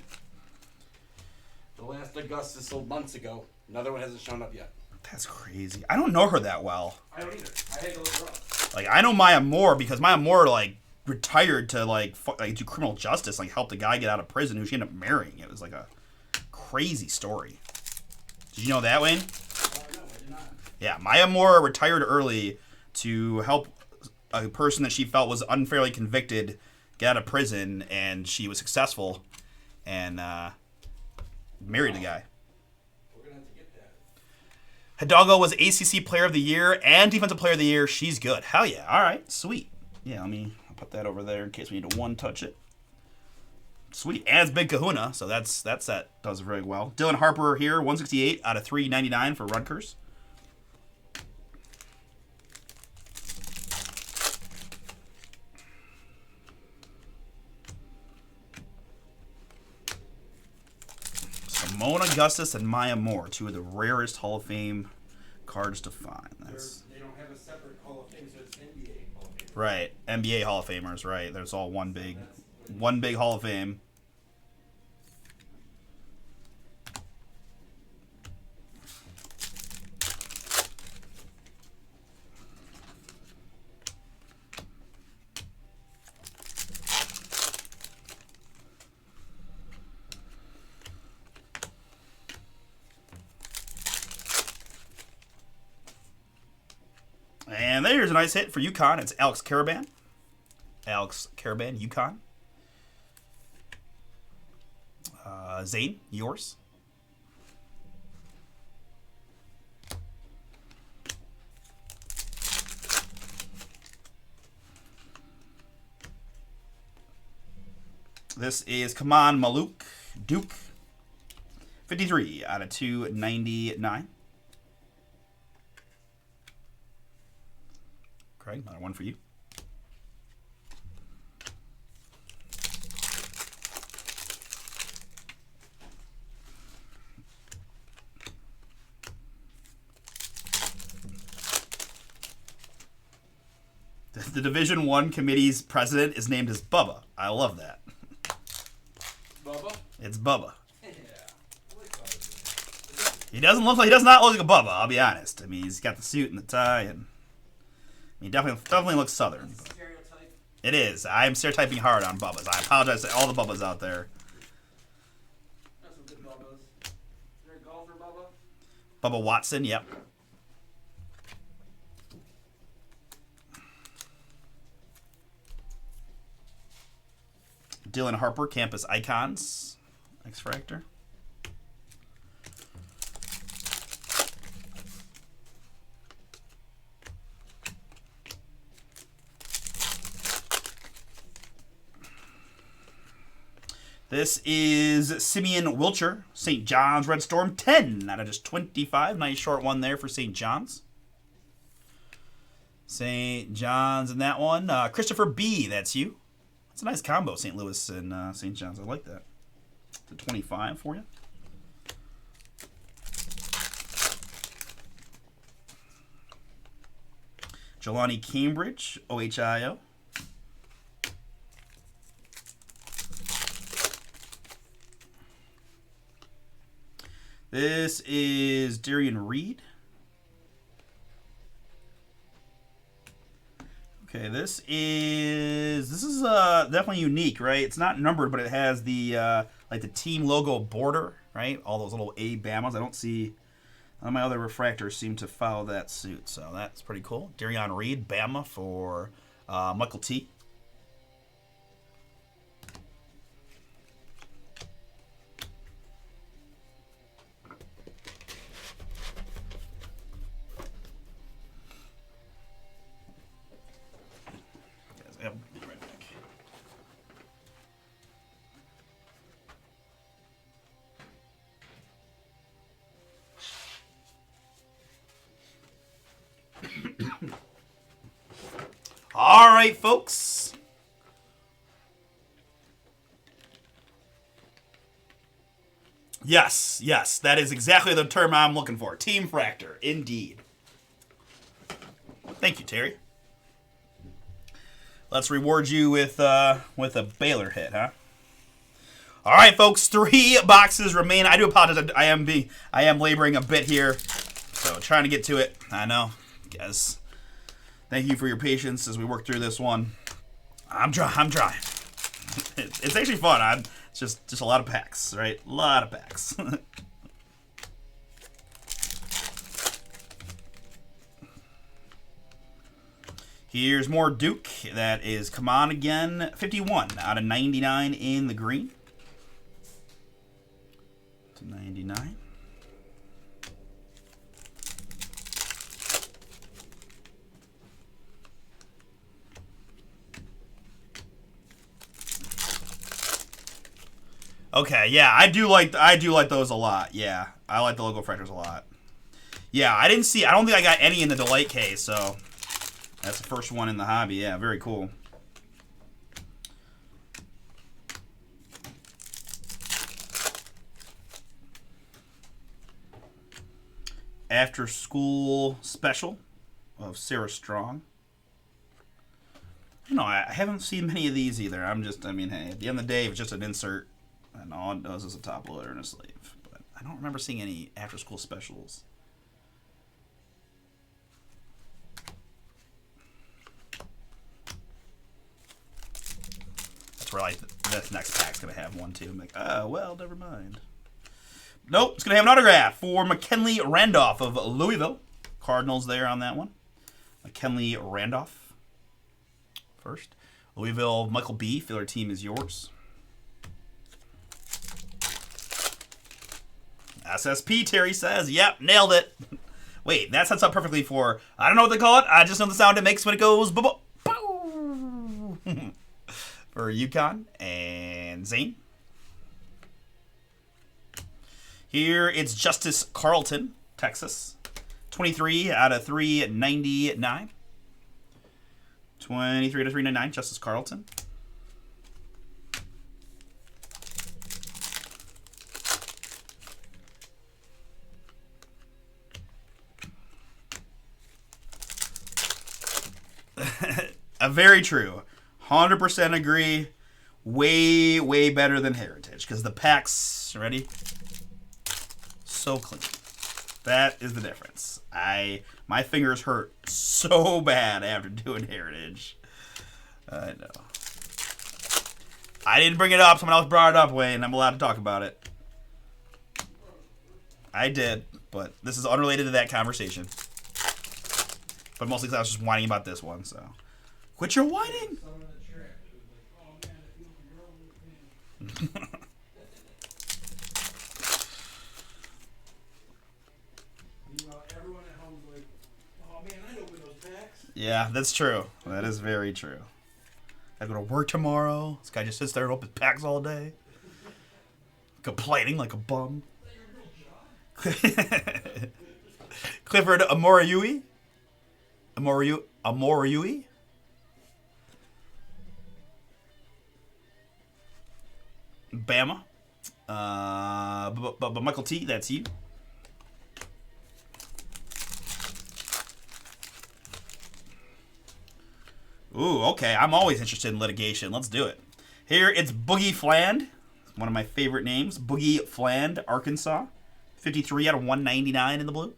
The last Augustus sold months ago. Another one hasn't shown up yet. That's crazy. I don't know her that well. I don't either. I had to look her up. Like, I know Maya Moore because Maya Moore, like, retired to, like do criminal justice, like, help the guy get out of prison who she ended up marrying. It was, like, a crazy story. Did you know that, Wayne? No, I did not. Yeah, Maya Moore retired early to help a person that she felt was unfairly convicted get out of prison, and she was successful and married the guy. We're going to have to get that. Hidalgo was ACC Player of the Year and Defensive Player of the Year. She's good. Hell yeah. All right, sweet. Yeah, I'll put that over there in case we need to one-touch it. Sweet. And it's Big Kahuna, so that does very well. Dylan Harper here, 168 out of 399 for Rutgers. Simone Augustus and Maya Moore, two of the rarest Hall of Fame cards to find. That's they don't have a separate Hall of Fame, so it's NBA Hall of Fame. right. NBA Hall of Famers, right? There's all one big Hall of Fame. And there's a nice hit for UConn. It's Alex Caraban. UConn. Zane, yours. This is Kaman Maluk, Duke. 53 out of 299. Craig, another one for you. The Division I committee's president is named as Bubba. I love that. Bubba? It's Bubba. Yeah. I like Bubba. He does not look like a Bubba, I'll be honest. I mean, he's got the suit and the tie, and he definitely looks Southern. Stereotype. It is. I am stereotyping hard on Bubbas. I apologize to all the Bubbas out there. That's some good Bubbas. Is there a golfer, Bubba? Bubba Watson, yep. Dylan Harper, Campus Icons, X-Fractor. This is Simeon Wilcher, St. John's Red Storm, 10 out of just 25. Nice short one there for St. John's. St. John's in that one. Christopher B., that's you. That's a nice combo, St. Louis and St. John's. I like that. To 25 for you. Jelani Cambridge, OHIO. This is Darian Reed. Okay, this is definitely unique, right? It's not numbered, but it has the like the team logo border, right? All those little A Bamas. I don't see none of my other refractors seem to follow that suit, so that's pretty cool. Darian Reed, Bama for Michael T. Yep, be right back. All right, folks. Yes, that is exactly the term I'm looking for. Team Fractor, indeed. Thank you, Terry. Let's reward you with a Baylor hit, huh? All right, folks. 3 boxes remain. I do apologize. I am laboring a bit here, so trying to get to it. I know, guys. Thank you for your patience as we work through this one. I'm trying. It's actually fun. It's just a lot of packs, right? A lot of packs. Here's more Duke. That is come on again. 51 out of 99 in the green. To 99. Okay, yeah, I do like those a lot. Yeah, I like the logo fractors a lot. Yeah, I don't think I got any in the Delight case, so that's the first one in the hobby. Yeah, very cool. After School Special of Sarah Strong. I haven't seen many of these either. I mean, hey, at the end of the day, it's just an insert, and all it does is a top loader and a sleeve. But I don't remember seeing any After School Specials. That's where, like, this next pack's going to have one, too. I'm like, well, never mind. Nope, it's going to have an autograph for McKinley Randolph of Louisville. Cardinals there on that one. McKinley Randolph. First. Louisville, Michael B. Feel our team is yours. SSP, Terry says. Yep, nailed it. Wait, that sets up perfectly for, I don't know what they call it. I just know the sound it makes when it goes boom. For Yukon and Zane. Here it's Justice Carlton, Texas. 23 out of 399. 23 to 399, Justice Carlton. Very true. 100% agree. Way, way better than Heritage. Because the packs, ready? So clean. That is the difference. My fingers hurt so bad after doing Heritage. I know. I didn't bring it up. Someone else brought it up, Wayne. I'm allowed to talk about it. I did, but this is unrelated to that conversation. But mostly because I was just whining about this one, so. Quit your whining! Yeah, that's true. That is very true. I go to work tomorrow. This guy just sits there and opens packs all day. Complaining like a bum. Clifford Amoriui. Amoriui. Bama. But Michael T, that's you. Ooh, okay. I'm always interested in litigation. Let's do it. Here, it's Boogie Fland. One of my favorite names. Boogie Fland, Arkansas. 53 out of 199 in the blue.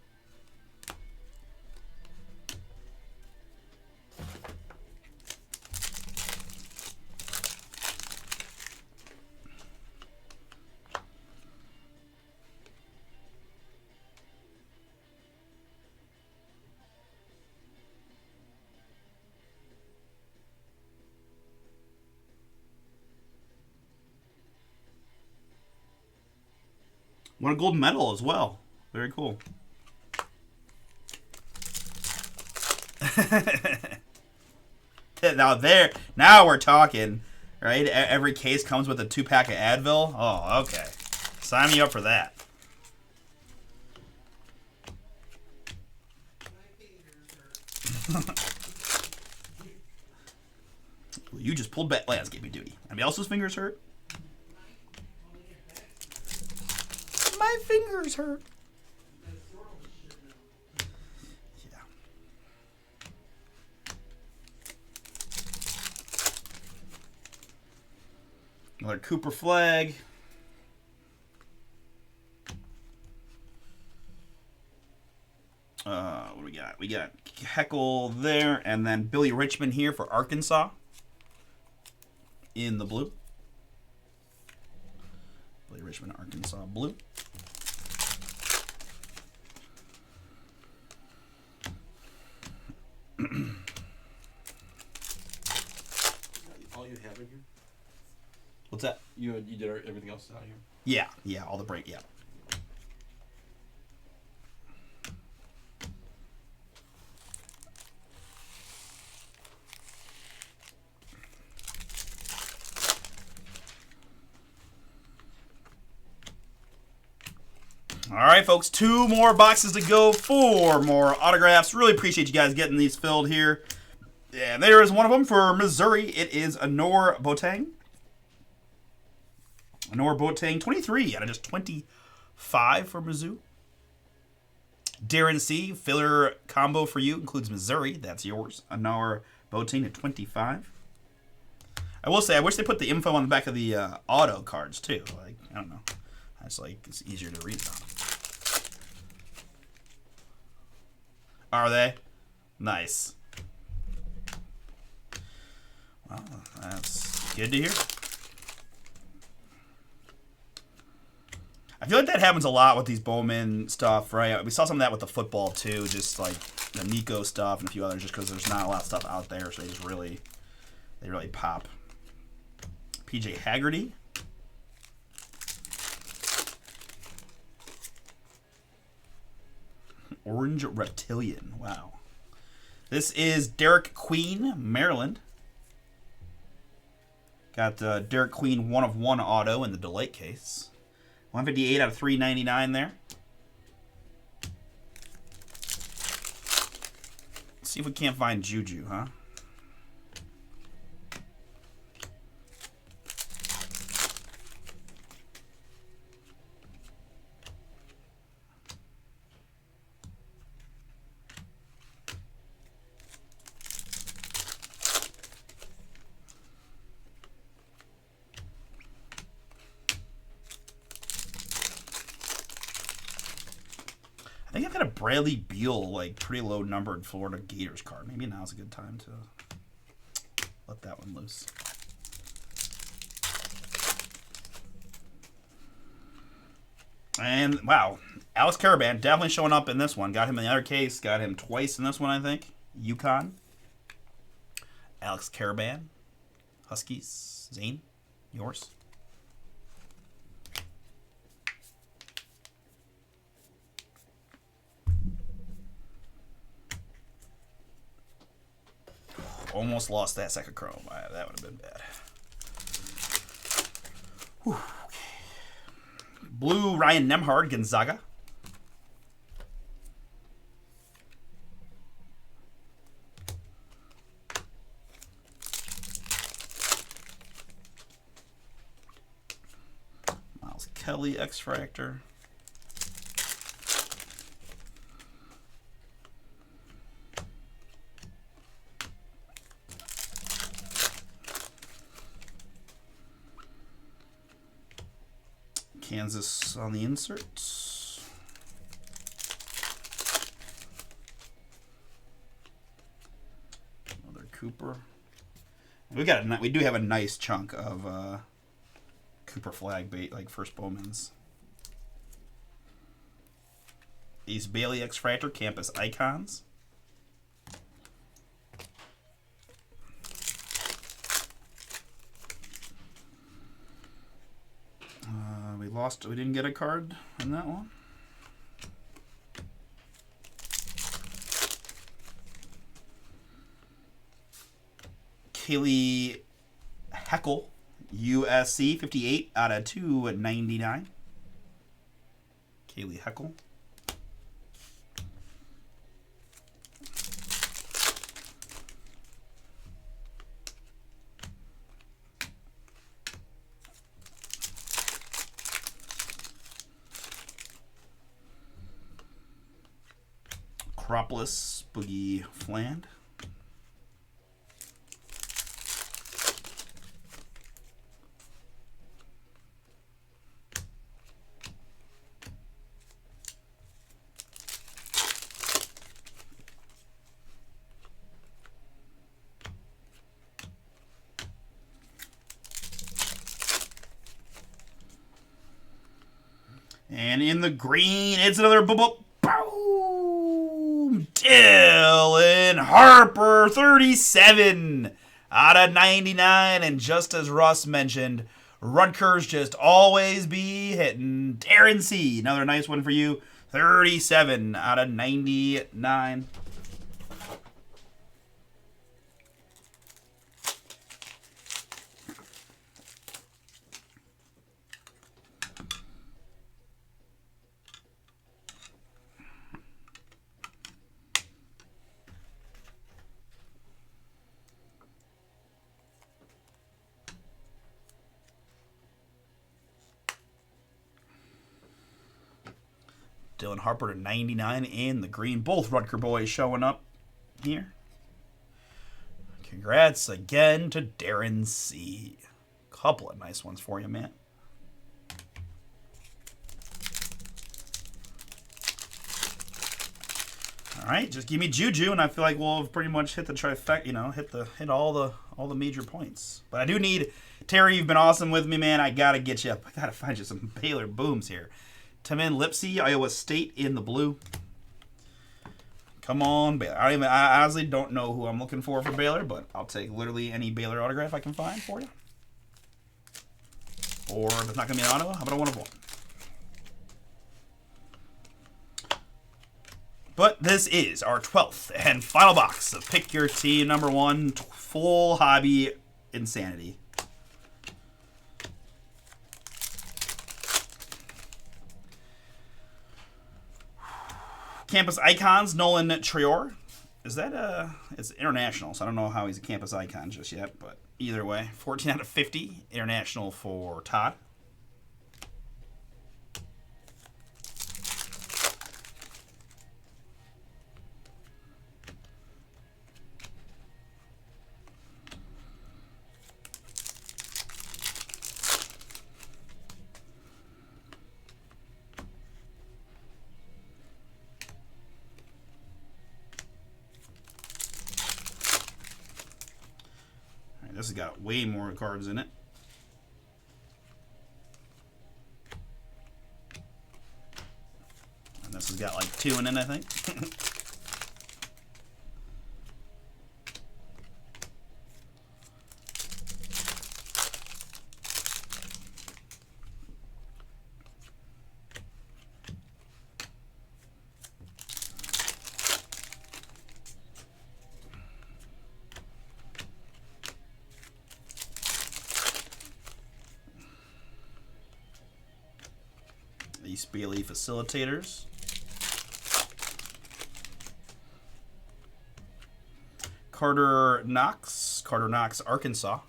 Won a gold medal as well. Very cool. Now we're talking, right? Every case comes with a 2-pack of Advil. Oh, okay. Sign me up for that. You just pulled back landscaping duty. Anybody else's fingers hurt? My fingers hurt. Yeah. Another Cooper flag. What do we got? We got Heckle there, and then Billy Richmond here for Arkansas in the blue. Billy Richmond, Arkansas, blue. All you have in here? What's that? You did everything else out here? Yeah, all the break, yeah. All right, folks, 2 more boxes to go, 4 more autographs. Really appreciate you guys getting these filled here. And there is one of them for Missouri. It is Anor Boateng. Anor Boateng, 23 out of just 25 for Mizzou. Darren C. Filler combo for you includes Missouri. That's yours. Anar Boateng at 25. I will say, I wish they put the info on the back of the auto cards too. Like, I don't know. It's like it's easier to read about. Are they? Nice. Well, that's good to hear. I feel like that happens a lot with these Bowman stuff, right? We saw some of that with the football too, just like the Nico stuff and a few others, just because there's not a lot of stuff out there, so they really pop. PJ Haggerty. Orange Reptilian. Wow. This is Derek Queen, Maryland. Got Derek Queen 1/1 auto in the Delight case. 158 out of 399 there. Let's see if we can't find Juju, huh? I think I've got a Bradley Beal, like, pretty low numbered Florida Gators card. Maybe now's a good time to let that one loose. And, wow, Alex Caravan definitely showing up in this one. Got him in the other case. Got him twice in this one, I think. UConn. Alex Caravan. Huskies. Zane, yours. Almost lost that second chrome. That would have been bad. Whew. Blue Ryan Nemhard, Gonzaga. Miles Kelly, X-Fractor. Kansas on the inserts. Another Cooper. We do have a nice chunk of Cooper flag bait, like first Bowman's. Ace Bailey X-Fractor, Campus Icons. We didn't get a card in that one. Kaylee Heckle, USC, 58 out of 299. Kaylee Heckle. Acropolis, Boogie Fland. And in the green, it's another boom. Dylan Harper, 37 out of 99. And just as Russ mentioned, Rutgers just always be hitting. Darren C, another nice one for you. 37 out of 99. Dylan Harper to 99 in the green. Both Rutger boys showing up here. Congrats again to Darren C. Couple of nice ones for you, man. All right, just give me Juju, and I feel like we'll have pretty much hit the trifecta. You know, hit all the major points. But I do need Terry. You've been awesome with me, man. I gotta get you up. I gotta find you some Baylor booms here. Tamin Lipsey, Iowa State in the blue. Come on, Baylor. I honestly don't know who I'm looking for Baylor, but I'll take literally any Baylor autograph I can find for you. Or if it's not going to be an auto, how about a one of one? But this is our 12th and final box of Pick Your Team number 1, full hobby insanity. Campus Icons, Nolan Trior. Is that it's international, so I don't know how he's a campus icon just yet, but either way, 14 out of 50, international for Todd. This has got way more cards in it. And this has got like 2 in it, I think. East Bailey Facilitators. Carter Knox, Arkansas.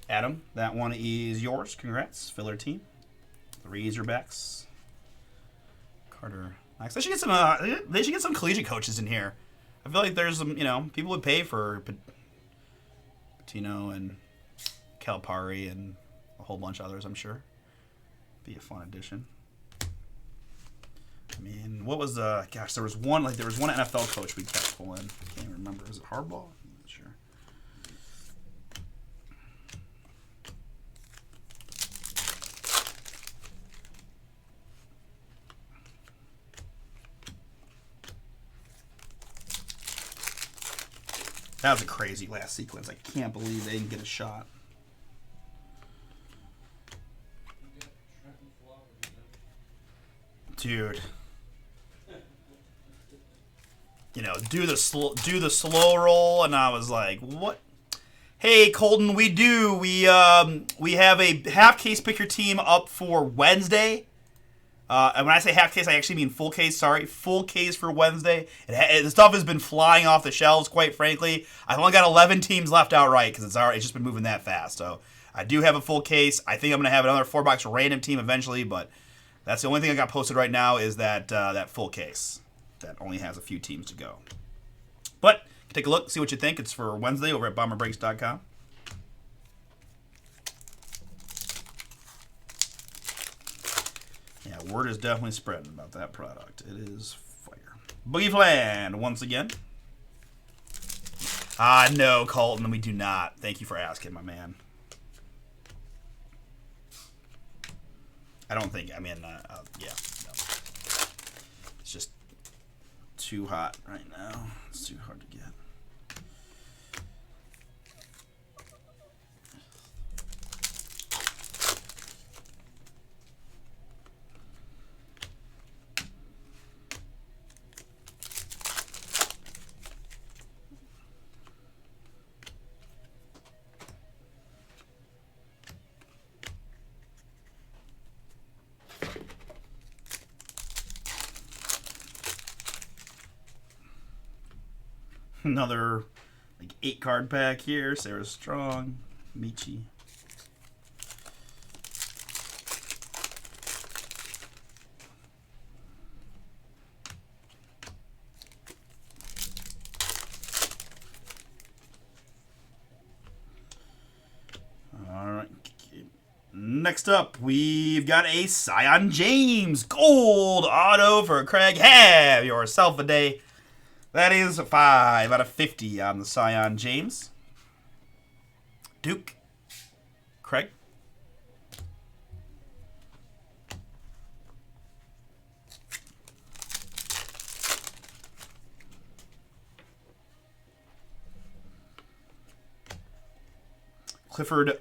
Adam, that one is yours. Congrats, filler team. The Razorbacks. Carter Knox. They should get some collegiate coaches in here. I feel like there's some, people would pay for Patino and Calipari and a whole bunch of others, I'm sure. Be a fun addition. I mean, what was gosh, there was one NFL coach we kept pulling. I can't remember. Is it Harbaugh? I'm not sure. That was a crazy last sequence. I can't believe they didn't get a shot. Dude. Do the slow roll, and I was like, "What? Hey, Colton, we have a half case pick your team up for Wednesday. And when I say half case, I actually mean full case. Sorry, full case for Wednesday. The stuff has been flying off the shelves, quite frankly. I've only got 11 teams left outright because it's just been moving that fast. So I do have a full case. I think I'm gonna have another 4-box random team eventually, but that's the only thing I got posted right now is that full case. That only has a few teams to go. But take a look, see what you think. It's for Wednesday over at bomberbreaks.com. Yeah, word is definitely spreading about that product. It is fire. Boogie Fland, once again. No, Colton, we do not. Thank you for asking, my man. I don't think, yeah, no. It's just too hot right now. It's too hard to get. Another 8-card pack here. Sarah Strong, Michi. next up, we've got a Sion James gold auto for Craig. Have yourself a day. That is 5 out of 50 on the Sion James. Duke. Craig. Clifford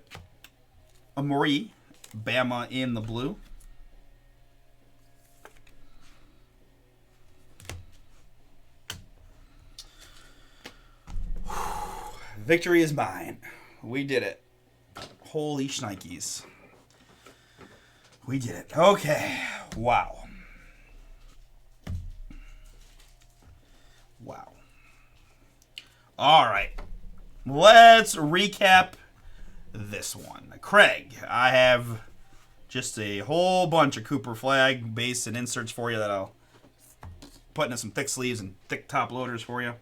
Amori, Bama in the blue. Victory is mine. We did it. Holy shnikes. We did it. Okay. Wow. Wow. All right. Let's recap this one. Craig, I have just a whole bunch of Cooper flag base and inserts for you that I'll put into some thick sleeves and thick top loaders for you.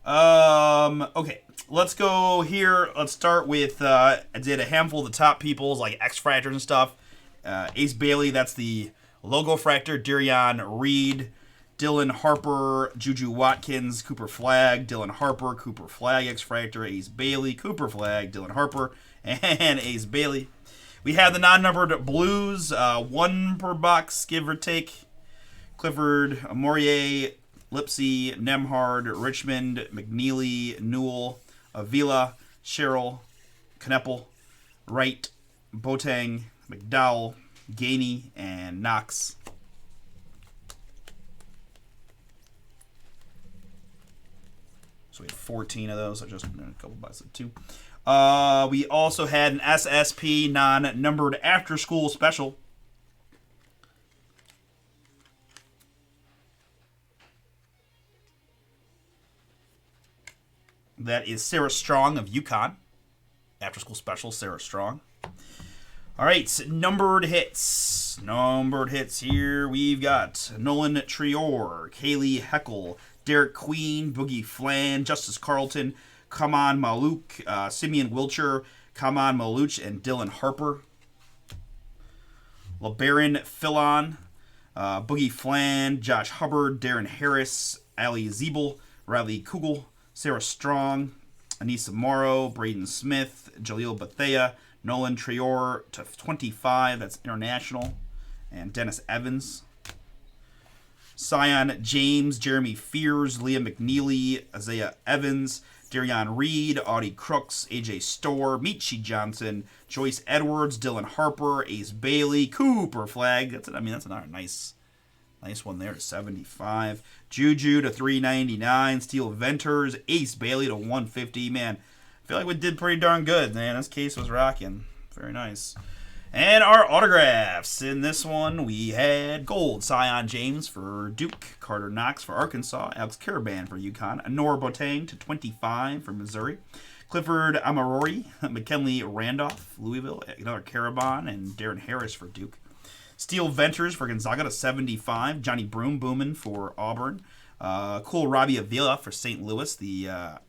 Okay, let's go here. Let's start with, I did a handful of the top peoples like X-Fractors and stuff. Ace Bailey, that's the logo fractor. Darion Reed, Dylan Harper, Juju Watkins, Cooper flag, Dylan Harper, Cooper flag, X-Fractor, Ace Bailey, Cooper flag, Dylan Harper, and Ace Bailey. We have the non-numbered blues, 1 per box, give or take. Clifford, Morier, Lipsy, Nemhard, Richmond, McNeely, Newell, Avila, Sherrill, Kneppel, Wright, Boateng, McDowell, Gainey, and Knox. So we have 14 of those, so just a couple bucks of 2. We also had an SSP non-numbered after-school special. That is Sarah Strong of UConn. After-school special, Sarah Strong. All right, numbered hits. Numbered hits here. We've got Nolan Trior, Kaylee Heckel, Derek Queen, Boogie Flan, Justice Carlton, Kaman Maluk, Simeon Wilcher, Kaman Maluch, and Dylan Harper. LeBaron Fillon, Boogie Flan, Josh Hubbard, Darren Harris, Ali Zeeble, Riley Kugel, Sarah Strong, Anissa Morrow, Braden Smith, Jaleel Bethea, Nolan Trior to 25, that's international, and Dennis Evans. Sion James, Jeremy Fears, Leah McNeely, Isaiah Evans, Darion Reed, Audie Crooks, AJ Storr, Michi Johnson, Joyce Edwards, Dylan Harper, Ace Bailey, Cooper flag. That's another nice one there to 75. Juju to 399. Steel Venters, Ace Bailey to 150. Man, I feel like we did pretty darn good, man. This case was rocking. Very nice. And our autographs. In this one, we had gold Sion James for Duke, Carter Knox for Arkansas, Alex Caravan for UConn, Honor Boateng to 25 for Missouri, Clifford Amarori, McKinley Randolph, Louisville, another Caravan, and Darren Harris for Duke. Steel Ventures for Gonzaga to 75, Johnny Bowman for Auburn, Cool Robbie Avila for St. Louis, the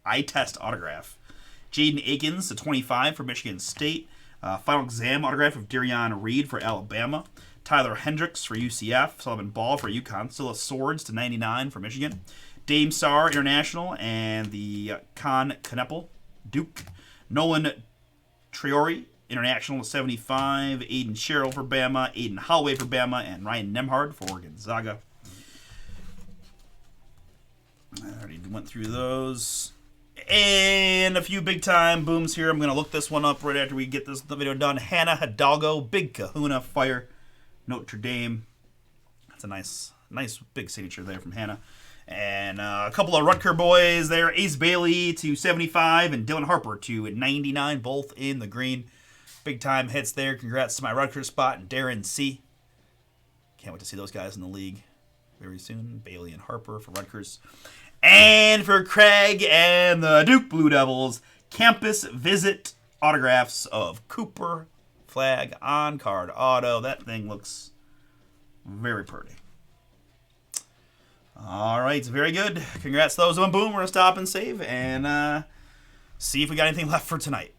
eye test autograph. Jaden Akins to 25 for Michigan State. Final exam autograph of Darion Reed for Alabama. Tyler Hendricks for UCF. Sullivan Ball for UConn. Scylla Swords to 99 for Michigan. Dame Sarr International and the Con Kneppel, Duke. Nolan Triori International to 75. Aiden Sherrill for Bama. Aiden Holloway for Bama. And Ryan Nemhard for Gonzaga. I already went through those. And a few big-time booms here. I'm going to look this one up right after we get the video done. Hannah Hidalgo, Big Kahuna, Fire, Notre Dame. That's a nice big signature there from Hannah. And a couple of Rutger boys there. Ace Bailey to 75 and Dylan Harper to 99, both in the green. Big-time hits there. Congrats to my Rutgers spot and Darren C. Can't wait to see those guys in the league very soon. Bailey and Harper for Rutgers. And for Craig and the Duke Blue Devils, campus visit autographs of Cooper flag on card auto. That thing looks very pretty. All right, very good. Congrats to those. Boom, we're going to stop and save. And see if we got anything left for tonight.